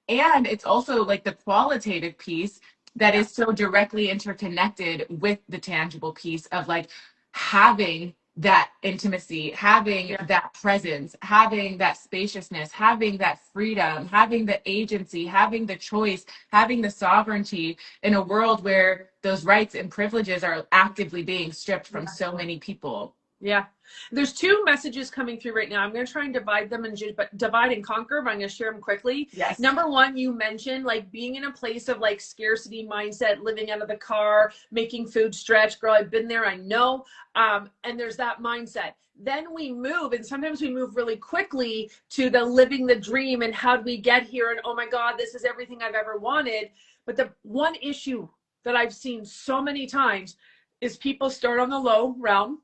And it's also like the qualitative piece that is so directly interconnected with the tangible piece of like having that intimacy, having that presence, having that spaciousness, having that freedom, having the agency, having the choice, having the sovereignty in a world where those rights and privileges are actively being stripped from so many people. Yeah. There's two messages coming through right now. I'm going to try and divide them and divide and conquer, but I'm going to share them quickly. Yes. Number one, you mentioned like being in a place of like scarcity mindset, living out of the car, making food stretch. Girl, I've been there. I know. And there's that mindset. Then we move, and sometimes we move really quickly to the living the dream and how do we get here? And oh my God, this is everything I've ever wanted. But the one issue that I've seen so many times is people start on the low realm,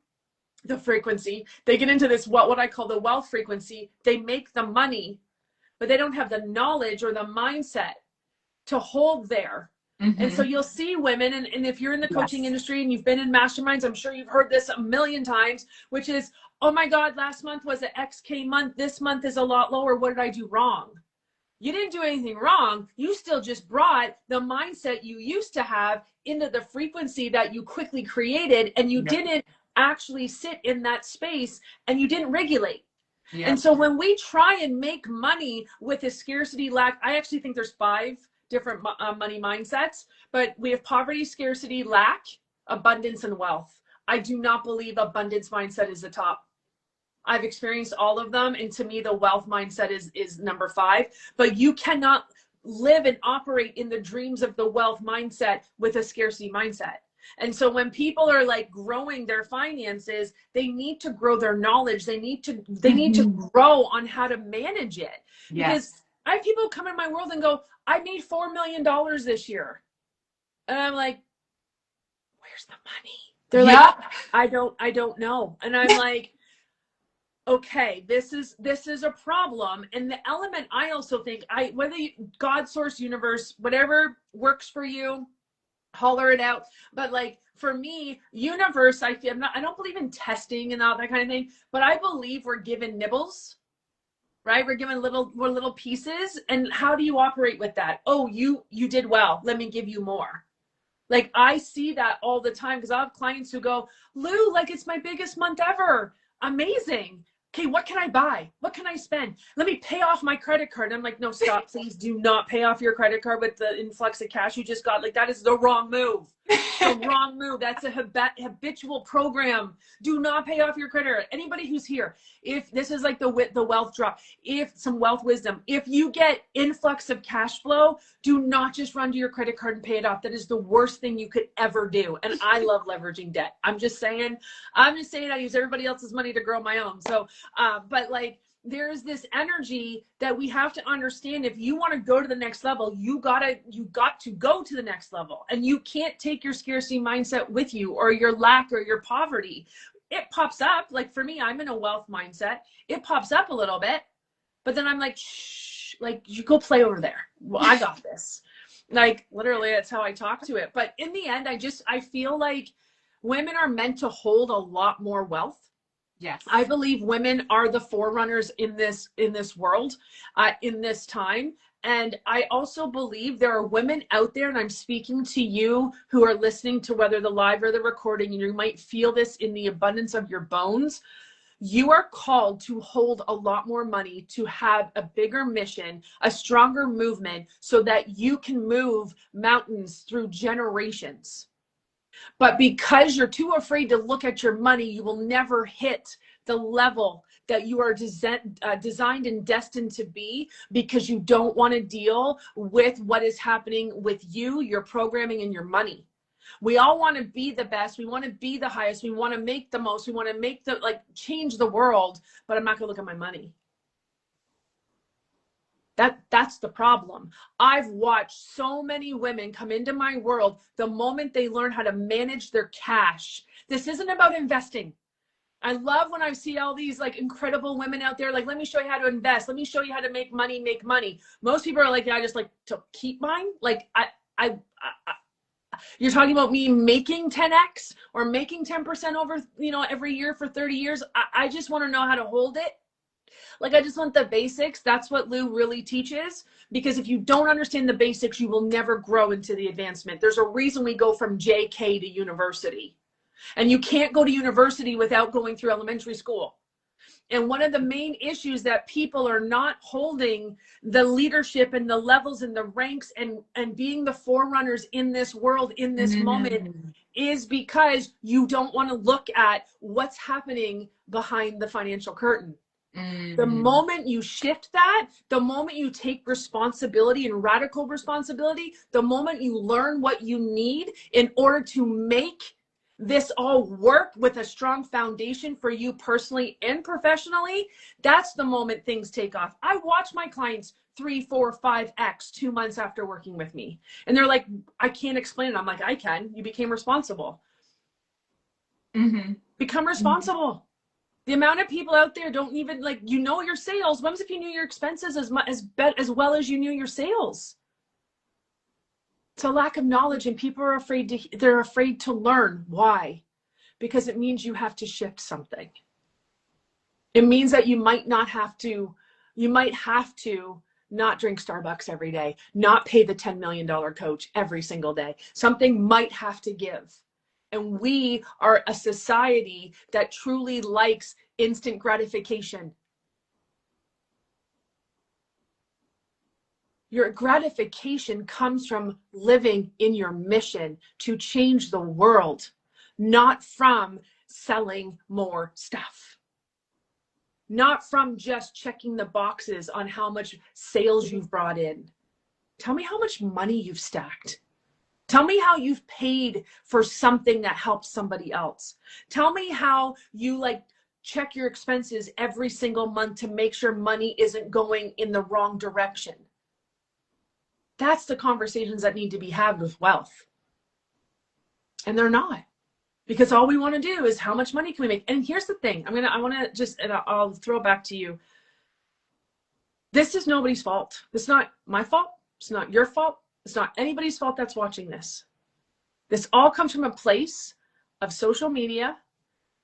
the frequency. They get into this, what I call the wealth frequency. They make the money, but they don't have the knowledge or the mindset to hold there. And so you'll see women, and if you're in the coaching industry and you've been in masterminds, I'm sure you've heard this a million times, which is, oh my God, last month was an XK month. This month is a lot lower. What did I do wrong? You didn't do anything wrong. You still just brought the mindset you used to have into the frequency that you quickly created, and you didn't actually sit in that space, and you didn't regulate. And so when we try and make money with a scarcity lack, I actually think there's 5 different money mindsets, but we have poverty, scarcity, lack, abundance, and wealth. I do not believe abundance mindset is the top. I've experienced all of them, and to me, the wealth mindset is number 5. But you cannot live and operate in the dreams of the wealth mindset with a scarcity mindset. And so when people are like growing their finances, they need to grow their knowledge. They need to grow on how to manage it. Because I have people come in my world and go, I made $4 million this year. And I'm like, where's the money? They're like, I don't know. And I'm like, okay, this is a problem. And the element, I also think, whether you, God, source, universe, whatever works for you, holler it out. But like for me, universe, I don't believe in testing and all that kind of thing, but I believe we're given nibbles, right? We're given little pieces. And how do you operate with that? Oh, you did well. Let me give you more. Like I see that all the time, because I have clients who go, Lou, like it's my biggest month ever. Amazing. Okay, what can I buy? What can I spend? Let me pay off my credit card. I'm like, no, stop. Please do not pay off your credit card with the influx of cash you just got. Like that is the wrong move. The wrong move. That's a habitual program. Do not pay off your credit card. Anybody who's here, if this is like the wealth drop, if some wealth wisdom, if you get influx of cash flow, do not just run to your credit card and pay it off. That is the worst thing you could ever do. And I love leveraging debt. I'm just saying I use everybody else's money to grow my own. So, but like, there's this energy that we have to understand. If you want to go to the next level, you got to go to the next level, and you can't take your scarcity mindset with you, or your lack, or your poverty. It pops up. Like for me, I'm in a wealth mindset. It pops up a little bit, but then I'm like, shh, like you go play over there. Well, I got this. Like literally that's how I talk to it. But in the end, I feel like women are meant to hold a lot more wealth. Yes. I believe women are the forerunners in this world, in this time. And I also believe there are women out there, and I'm speaking to you who are listening to whether the live or the recording, and you might feel this in the abundance of your bones. You are called to hold a lot more money, to have a bigger mission, a stronger movement, so that you can move mountains through generations. But because you're too afraid to look at your money, you will never hit the level that you are designed and destined to be, because you don't want to deal with what is happening with you, your programming, and your money. We all want to be the best. We want to be the highest. We want to make the most. We want to make change the world, but I'm not going to look at my money. That's the problem. I've watched so many women come into my world the moment they learn how to manage their cash. This isn't about investing. I love when I see all these like incredible women out there, like, let me show you how to invest. Let me show you how to make money. Most people are like, I just like to keep mine. Like you're talking about me making 10x or making 10% over, every year for 30 years. I just want to know how to hold it. Like, I just want the basics. That's what Lou really teaches, because if you don't understand the basics, you will never grow into the advancement. There's a reason we go from JK to university, and you can't go to university without going through elementary school. And one of the main issues that people are not holding the leadership and the levels and the ranks and being the forerunners in this world, in this moment, Mm. is because you don't want to look at what's happening behind the financial curtain. The Mm. moment you shift that, the moment you take responsibility and radical responsibility, the moment you learn what you need in order to make this all work with a strong foundation for you personally and professionally, that's the moment things take off. I watch my clients 3, 4, 5x 2 months after working with me. And they're like, I can't explain it. I'm like, I can. You became responsible. Mm-hmm. Become Mm-hmm. responsible. The amount of people out there don't even, like, you know your sales. When was if you knew your expenses as much as well as you knew your sales? It's a lack of knowledge, and people are they're afraid to learn. Why? Because it means you have to shift something. It means that you might have to not drink Starbucks every day, not pay the $10 million coach every single day. Something might have to give. And we are a society that truly likes instant gratification. Your gratification comes from living in your mission to change the world, not from selling more stuff, not from just checking the boxes on how much sales you've brought in. Tell me how much money you've stacked. Tell me how you've paid for something that helps somebody else. Tell me how you check your expenses every single month to make sure money isn't going in the wrong direction. That's the conversations that need to be had with wealth. And they're not, because all we want to do is how much money can we make? And here's the thing. And I'll throw it back to you. This is nobody's fault. It's not my fault. It's not your fault. It's not anybody's fault that's watching this. This all comes from a place of social media,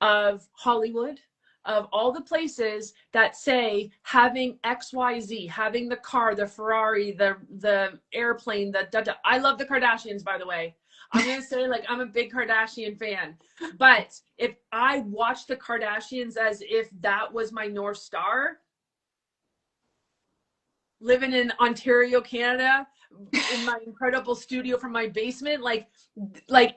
of Hollywood, of all the places that say having XYZ, having the car, the Ferrari, the airplane, I love the Kardashians, by the way. I'm going to say, I'm a big Kardashian fan. But if I watch the Kardashians as if that was my North Star, living in Ontario, Canada, in my incredible studio from my basement,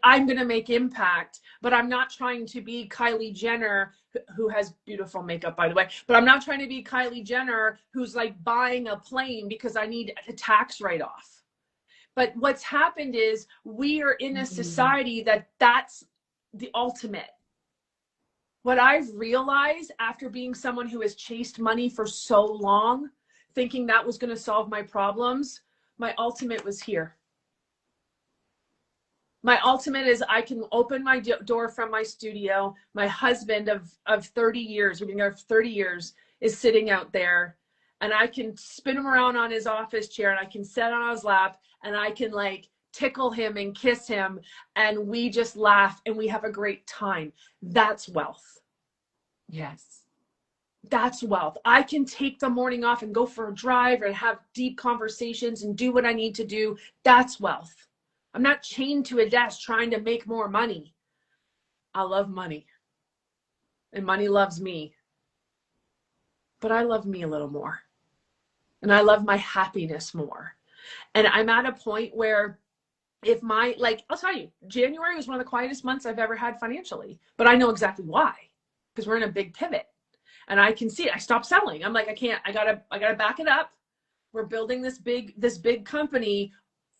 I'm going to make impact, but I'm not trying to be Kylie Jenner, who has beautiful makeup, by the way, but I'm not trying to be Kylie Jenner, who's buying a plane because I need a tax write-off. But what's happened is we are in a society that's the ultimate. What I've realized after being someone who has chased money for so long, thinking that was going to solve my problems, my ultimate was here. My ultimate is I can open my door from my studio. My husband of 30 years, we've been together for 30 years, is sitting out there, and I can spin him around on his office chair, and I can sit on his lap, and I can tickle him and kiss him, and we just laugh and we have a great time. That's wealth. Yes. That's wealth. I can take the morning off and go for a drive and have deep conversations and do what I need to do. That's wealth. I'm not chained to a desk trying to make more money. I love money, and money loves me. But I love me a little more, and I love my happiness more. And I'm at a point where I'll tell you, January was one of the quietest months I've ever had financially, but I know exactly why, because we're in a big pivot. And I can see it. I stopped selling. I'm like, I gotta back it up. We're building this big company.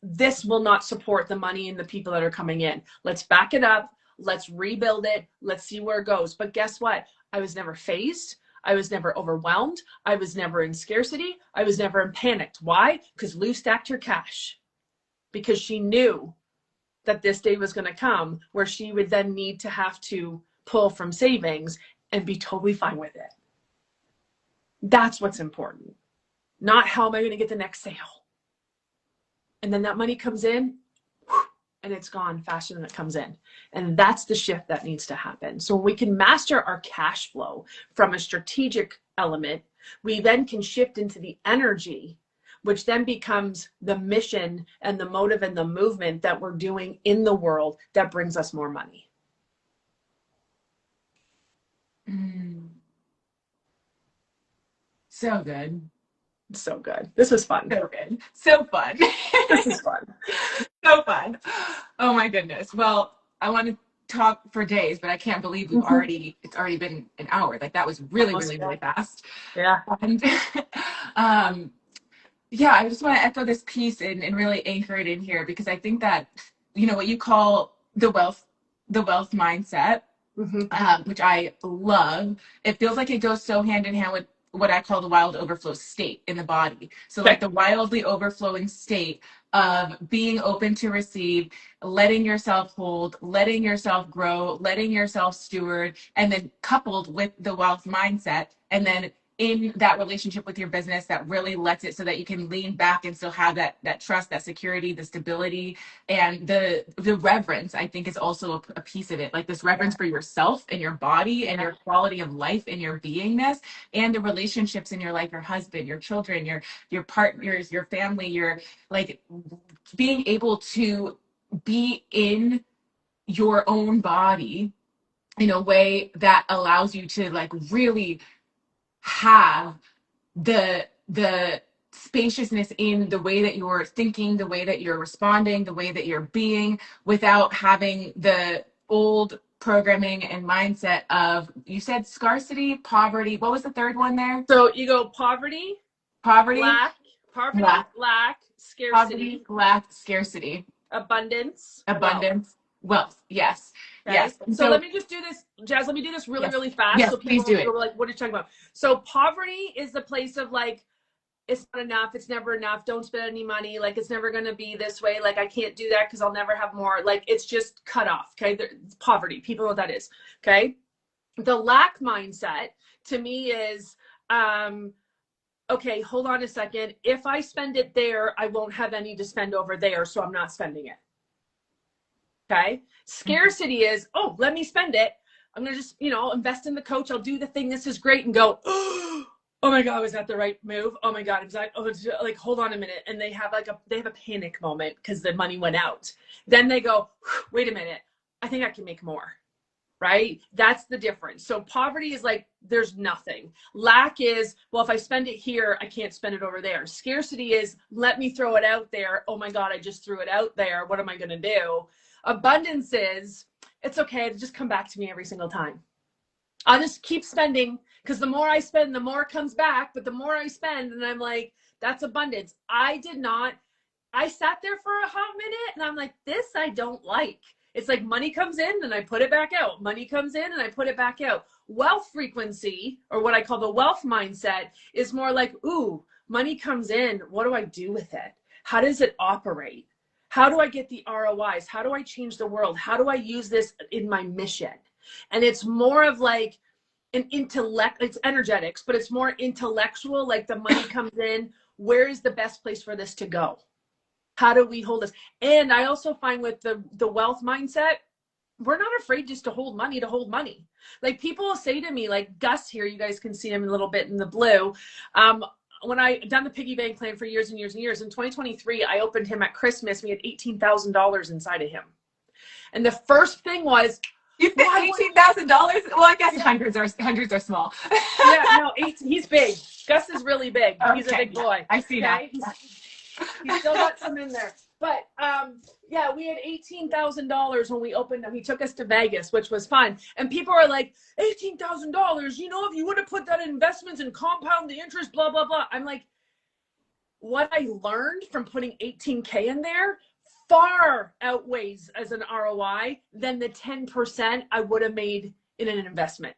This will not support the money and the people that are coming in. Let's back it up. Let's rebuild it. Let's see where it goes. But guess what? I was never phased. I was never overwhelmed. I was never in scarcity. I was never in panicked. Why? Because Lou stacked her cash, because she knew that this day was going to come where she would then need to have to pull from savings and be totally fine with it. That's what's important. Not how am I going to get the next sale? And then that money comes in, and it's gone faster than it comes in. And that's the shift that needs to happen. So when we can master our cash flow from a strategic element, we then can shift into the energy, which then becomes the mission and the motive and the movement that we're doing in the world that brings us more money. Mm. So good. So good. This was fun. So good. So fun. This is fun. So fun. Oh my goodness. Well, I want to talk for days, but I can't believe it's already been an hour. Like that was really, Almost, really, yeah. really fast. Yeah. And um, yeah, I just want to echo this piece and really anchor it in here because I think that, what you call the wealth mindset, Mm-hmm. which I love. It feels like it goes so hand in hand with what I call the wild overflow state in the body. So, like Okay. the wildly overflowing state of being open to receive, letting yourself hold, letting yourself grow, letting yourself steward, and then coupled with the wealth mindset. And then in that relationship with your business that really lets it so that you can lean back and still have that trust, that security, the stability, and the reverence. I think is also a piece of it, like this reverence for yourself and your body and your quality of life and your beingness, and the relationships in your life, your husband, your children, your partners, your family, your like being able to be in your own body in a way that allows you to like really have the spaciousness in the way that you're thinking, the way that you're responding, the way that you're being, without having the old programming and mindset of, you said scarcity, poverty. What was the third one there? So you go poverty, Poverty, lack, poverty, lack, lack, poverty, scarcity, lack, scarcity, abundance, wealth. abundance, wealth. Yes, yes. Okay. And So so, let me just do this, Jazz. Let me do this really, yes, really fast yes, so please people do don't go it. like, what are you talking about? So poverty is the place of like, it's not enough. It's never enough. Don't spend any money. Like it's never going to be this way. Like I can't do that because I'll never have more. Like it's just cut off. Okay. It's poverty. People know what that is. Okay. The lack mindset to me is, okay, hold on a second. If I spend it there, I won't have any to spend over there. So I'm not spending it. Okay. Scarcity is, oh, let me spend it. I'm going to just, invest in the coach. I'll do the thing. This is great. And go, oh my God, was that the right move? Oh my God. Like, hold on a minute. And they have a panic moment because the money went out. Then they go, wait a minute. I think I can make more. Right? That's the difference. So poverty is like, there's nothing. Lack is, well, if I spend it here, I can't spend it over there. Scarcity is, let me throw it out there. Oh my God, I just threw it out there. What am I going to do? Abundance is, it's okay to just come back to me every single time. I'll just keep spending because the more I spend, the more comes back. But the more I spend, and I'm like, that's abundance. I sat there for a hot minute and I'm like, this I don't like. It's like money comes in and I put it back out. Money comes in and I put it back out. Wealth frequency, or what I call the wealth mindset, is more like, ooh, money comes in. What do I do with it? How does it operate? How do I get the ROIs? How do I change the world? How do I use this in my mission? And it's more of like an intellect, it's energetics, but it's more intellectual. Like the money comes in. Where is the best place for this to go? How do we hold this? And I also find with the wealth mindset, we're not afraid just to hold money to hold money. Like people will say to me, like Gus here, you guys can see him a little bit in the blue. When I done the piggy bank plan for years and years and years, in 2023, I opened him at Christmas. We had $18,000 inside of him. And the first thing was, You said $18,000. Well, I guess yeah. hundreds are small. Yeah, no, he's big. Gus is really big. He's a Okay, big yeah, boy. I see now. Okay, he's still got some in there. But yeah, we had $18,000 when we opened them. He took us to Vegas, which was fun. And people are like, $18,000, if you would have put that in investments and compound the interest, blah, blah, blah. I'm like, what I learned from putting 18K in there far outweighs as an ROI than the 10% I would have made in an investment.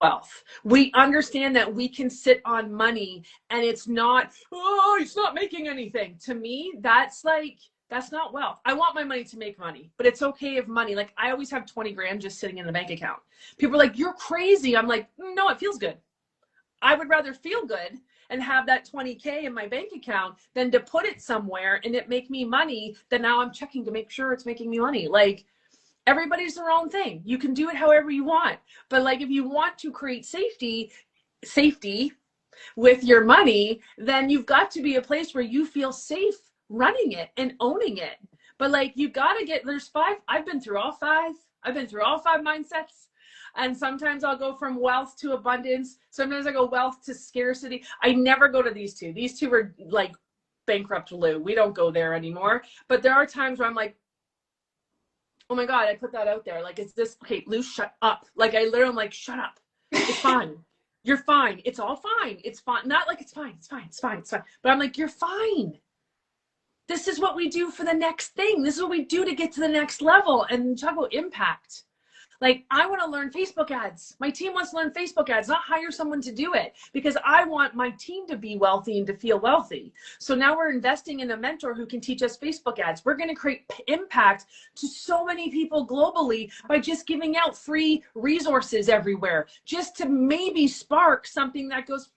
Wealth. We understand that we can sit on money and it's not making anything. To me, that's not wealth. I want my money to make money, but it's okay if money, like I always have 20 grand just sitting in the bank account. People are like, you're crazy. I'm like, no, it feels good. I would rather feel good and have that 20K in my bank account than to put it somewhere and it make me money that now I'm checking to make sure it's making me money. Like, everybody's their own thing. You can do it however you want. But like if you want to create safety with your money, then you've got to be a place where you feel safe running it and owning it. But like you got to there's five. I've been through all five. I've been through all five mindsets. And sometimes I'll go from wealth to abundance. Sometimes I go wealth to scarcity. I never go to these two. These two are like bankrupt Lou. We don't go there anymore. But there are times where I'm like, oh my God, I put that out there. Like, is this okay? Lou, shut up. Like, I literally am like, shut up. It's fine. You're fine. It's all fine. It's fine. Not like it's fine. It's fine. It's fine. It's fine. But I'm like, you're fine. This is what we do for the next thing. This is what we do to get to the next level. And talk about impact. Like, I want to learn Facebook ads. My team wants to learn Facebook ads, not hire someone to do it, because I want my team to be wealthy and to feel wealthy. So now we're investing in a mentor who can teach us Facebook ads. We're going to create impact to so many people globally by just giving out free resources everywhere, just to maybe spark something that goes,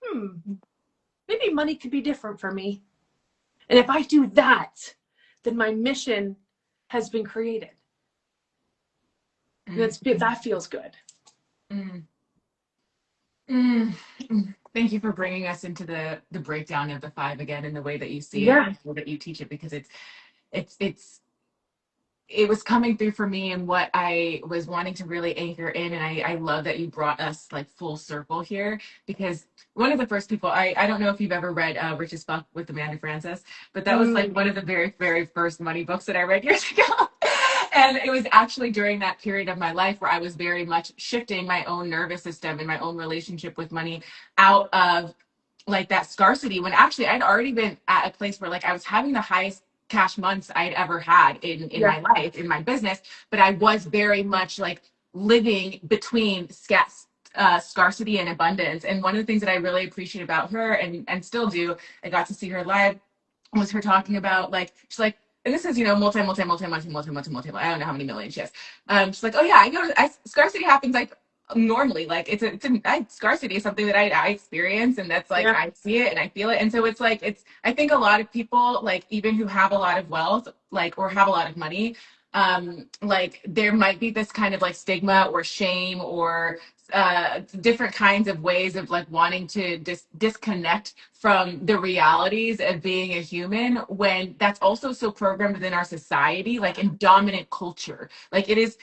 maybe money could be different for me. And if I do that, then my mission has been created. That feels good. Mm. Mm. Thank you for bringing us into the breakdown of the five again in the way that you see it, the way that you teach it, because it's it was coming through for me and what I was wanting to really anchor in. And I love that you brought us like full circle here, because one of the first people, I don't know if you've ever read Rich as Fuck with Amanda Frances, but that was like one of the very, very first money books that I read years ago. And it was actually during that period of my life where I was very much shifting my own nervous system and my own relationship with money out of like that scarcity, when actually I'd already been at a place where like I was having the highest cash months I'd ever had in my life, in my business, but I was very much like living between scarcity and abundance. And one of the things that I really appreciate about her, and still do, I got to see her live, was her talking about like, she's like, and this is, multi, I don't know how many million she has. She's like, oh yeah, scarcity happens like normally. Like scarcity is something that I experience, and that's like, I see it and I feel it. And so it's like, I think a lot of people, like even who have a lot of wealth, like, or have a lot of money, like there might be this kind of like stigma or shame or different kinds of ways of like wanting to disconnect from the realities of being a human, when that's also so programmed within our society, like in dominant culture. Like it's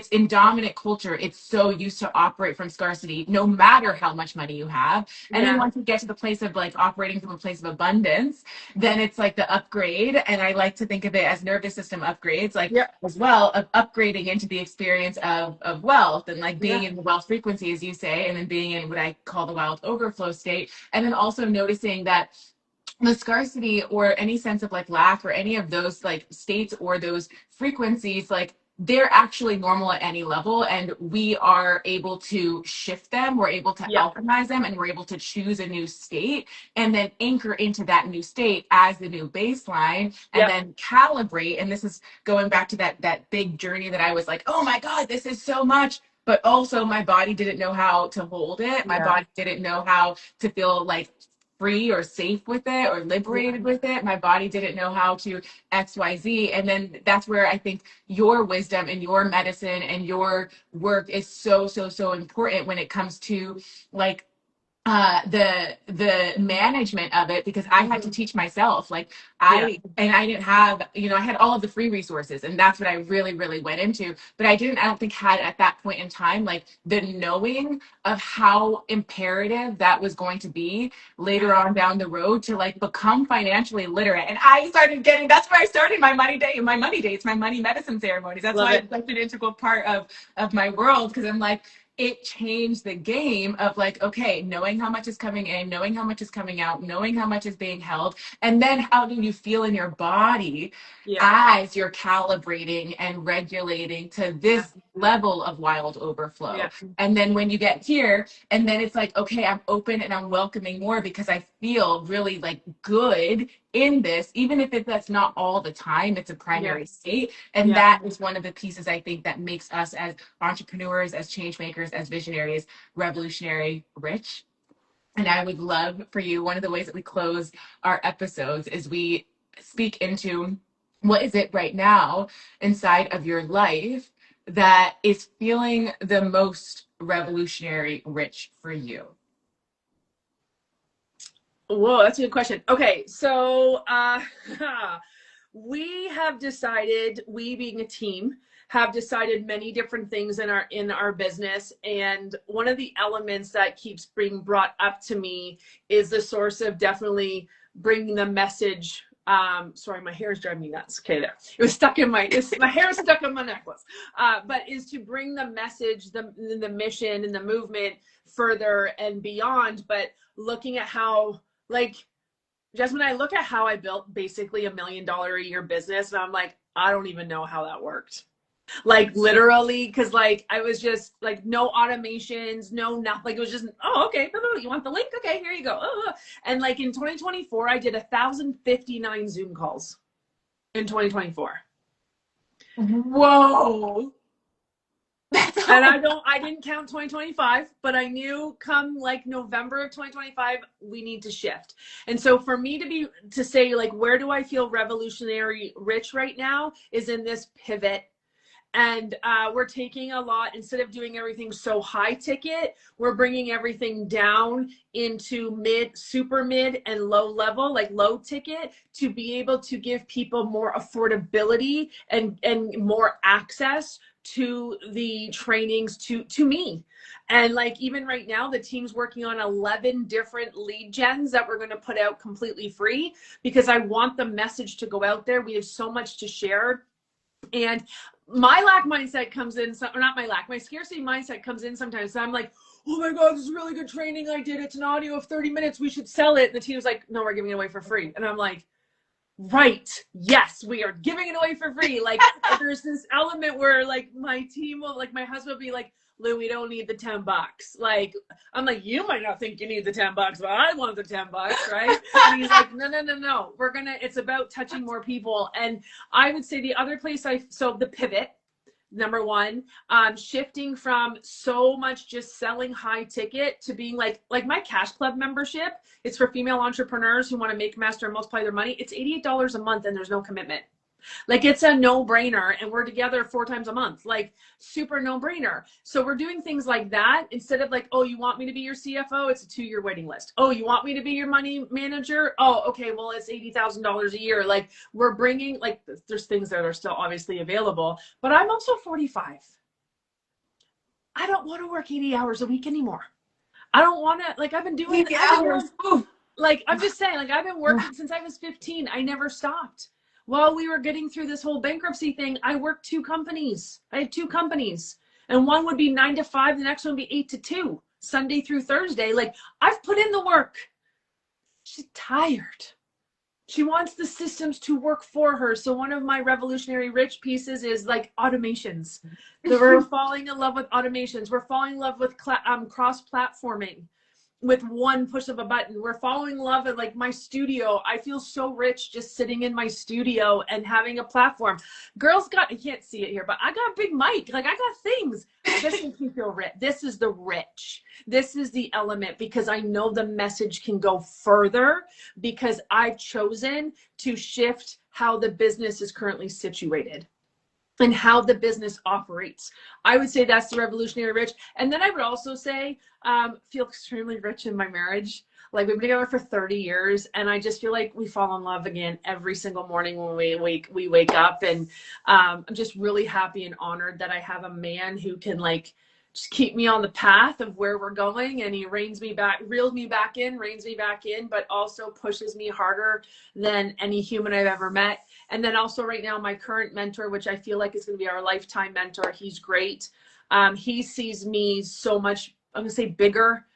in dominant culture, it's so used to operate from scarcity no matter how much money you have. And then once you get to the place of like operating from a place of abundance, then it's like the upgrade. And I like to think of it as nervous system upgrades, like as well, of upgrading into the experience of wealth, and like being in the wealth frequency, as you say, and then being in what I call the wealth overflow state. And then also noticing that the scarcity or any sense of like lack or any of those like states or those frequencies, like they're actually normal at any level, and we are able to shift them, we're able to alchemize them, and we're able to choose a new state and then anchor into that new state as the new baseline, and then calibrate. And this is going back to that big journey that I was like, oh my God, this is so much, but also my body didn't know how to hold it. My body didn't know how to feel like free or safe with it or liberated with it. My body didn't know how to XYZ. And then that's where I think your wisdom and your medicine and your work is so, so, so important when it comes to like the management of it, because I had to teach myself. Like I didn't have, I had all of the free resources, and that's what I really, really went into. But I don't think had at that point in time like the knowing of how imperative that was going to be later on down the road to like become financially literate. And I started getting, that's where I started my money dates, my money medicine ceremonies. That's why it's such an integral part of my world, because I'm like, it changed the game of like, okay, knowing how much is coming in, knowing how much is coming out, knowing how much is being held. And then how do you feel in your body as you're calibrating and regulating to this level of wild overflow. And then when you get here, and then it's like, okay, I'm open and I'm welcoming more because I feel really like good in this, even if that's not all the time, it's a primary state. And that is one of the pieces I think that makes us as entrepreneurs, as change makers, as visionaries, revolutionary rich. And I would love for you, one of the ways that we close our episodes is we speak into what is it right now inside of your life that is feeling the most revolutionary rich for you. Whoa, that's a good question. Okay, so we have decided, we being a team, have decided many different things in our business, and one of the elements that keeps being brought up to me is the source of definitely bringing the message. Sorry, my hair is driving me nuts. Okay, there. It was stuck in my hair is stuck in my necklace. But is to bring the message, the mission, and the movement further and beyond. But looking at how, like, just when I look at how I built basically $1 million a year business, and I'm like, I don't even know how that worked. Like literally, because like I was just like no automations, no nothing. Like it was just, oh, okay, you want the link? Okay, here you go. And like in 2024, I did 1,059 Zoom calls in 2024. Whoa. That's And all. I didn't count 2025, but I knew come like November of 2025, we need to shift. And so for me to say like, where do I feel revolutionary rich right now is in this pivot. And we're taking a lot, instead of doing everything so high ticket, we're bringing everything down into super mid and low level, like low ticket, to be able to give people more affordability and more access to the trainings to me. And like even right now, the team's working on 11 different lead gens that we're going to put out completely free, because I want the message to go out there. We have so much to share. And my lack mindset comes in, or not my lack, my scarcity mindset comes in sometimes. So I'm like, oh my God, this is really good training I did. It's an audio of 30 minutes. We should sell it. And the team's like, no, we're giving it away for free. And I'm like, right, yes, we are giving it away for free. Like there's this element where like my team will, like my husband will be like, Lou, we don't need the $10. Like, I'm like, you might not think you need the $10, but I want the $10, right? And he's like, no. It's about touching more people. And I would say the other place so the pivot, number one, shifting from so much just selling high ticket to being like my Cash Club membership. It's for female entrepreneurs who want to make, master, and multiply their money. It's $88 a month and there's no commitment. Like it's a no-brainer, and we're together 4 times a month, like super no-brainer. So we're doing things like that instead of like, oh, you want me to be your CFO? It's a 2-year waiting list. Oh, you want me to be your money manager? Oh, okay, well, it's $80,000 a year. Like we're bringing, like there's things that are still obviously available, but I'm also 45. I don't want to work 80 hours a week anymore. I don't want to, like I've been doing, 80 hours. like I'm just saying, like I've been working since I was 15. I never stopped. While we were getting through this whole bankruptcy thing, I worked 2 companies. I had 2 companies, and one would be 9 to 5. The next one would be 8 to 2, Sunday through Thursday. Like I've put in the work. She's tired. She wants the systems to work for her. So one of my revolutionary rich pieces is like automations. We're falling in love with automations. We're falling in love with cross-platforming. With one push of a button. We're falling in love with like my studio. I feel so rich just sitting in my studio and having a platform. Girls got, you can't see it here, but I got a big mic. Like I got things. This makes me feel rich. This is the rich. This is the element, because I know the message can go further, because I've chosen to shift how the business is currently situated and how the business operates. I would say that's the revolutionary rich. And then I would also say, feel extremely rich in my marriage. Like we've been together for 30 years, and I just feel like we fall in love again every single morning when we wake up. And I'm just really happy and honored that I have a man who can like just keep me on the path of where we're going, and he reels me back in, but also pushes me harder than any human I've ever met. And then also right now, my current mentor, which I feel like is going to be our lifetime mentor, he's great. He sees me so much, I'm going to say bigger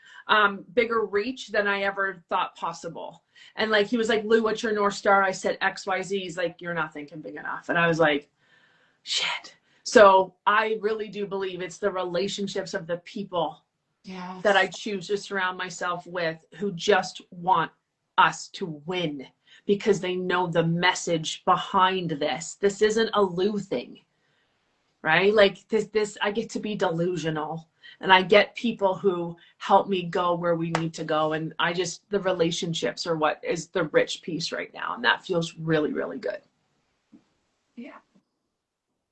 reach than I ever thought possible. And like, he was like, Lou, what's your North Star? I said, XYZ. He's like, you're not thinking big enough. And I was like, shit. So I really do believe it's the relationships of the people that I choose to surround myself with, who just want us to win, because they know the message behind this. This isn't a Lou thing, right? Like this, I get to be delusional, and I get people who help me go where we need to go. And the relationships are what is the rich piece right now. And that feels really, really good. Yeah.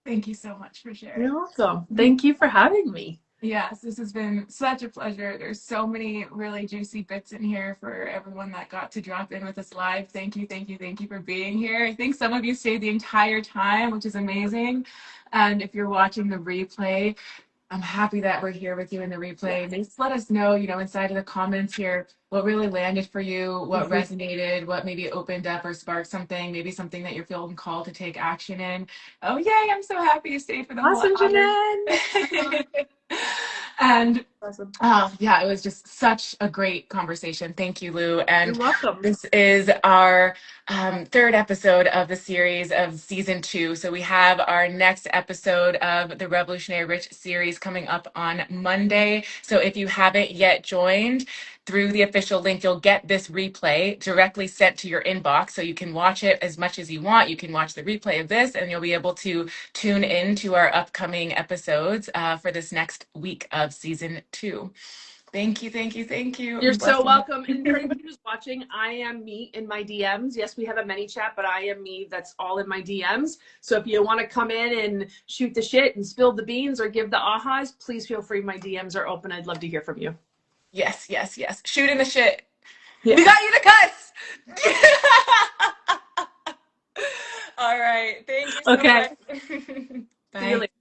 Thank you so much for sharing. You're welcome. Thank you for having me. Yes, this has been such a pleasure. There's so many really juicy bits in here for everyone that got to drop in with us live. Thank you, thank you, thank you for being here. I think some of you stayed the entire time, which is amazing. And if you're watching the replay, I'm happy that we're here with you in the Yeah. replay. Just let us know, inside of the comments here, what really landed for you, what Mhm. resonated, what maybe opened up or sparked something, maybe something that you're feeling called to take action in. Oh, yay, I'm so happy you stayed for the whole Awesome, hour. Jeanette. And Awesome. yeah, it was just such a great conversation. Thank you, Lou. You're And welcome. this is our third episode of the series of season 2. So we have our next episode of the Revolutionary Rich series coming up on Monday. So if you haven't yet joined, through the official link, you'll get this replay directly sent to your inbox. So you can watch it as much as you want. You can watch the replay of this, and you'll be able to tune in to our upcoming episodes for this next week of season 2. Thank you, thank you, thank you. You're I'm so blessing. welcome. And for anybody who's watching, I am me in my DMs. Yes, we have a many chat, but I am me. That's all in my DMs. So if you want to come in and shoot the shit and spill the beans or give the ahas, please feel free. My DMs are open. I'd love to hear from you. Yes, yes, yes. Shooting the shit. Yeah. We got you the cuts. All right. Thank you so Okay. much. See you Bye. later.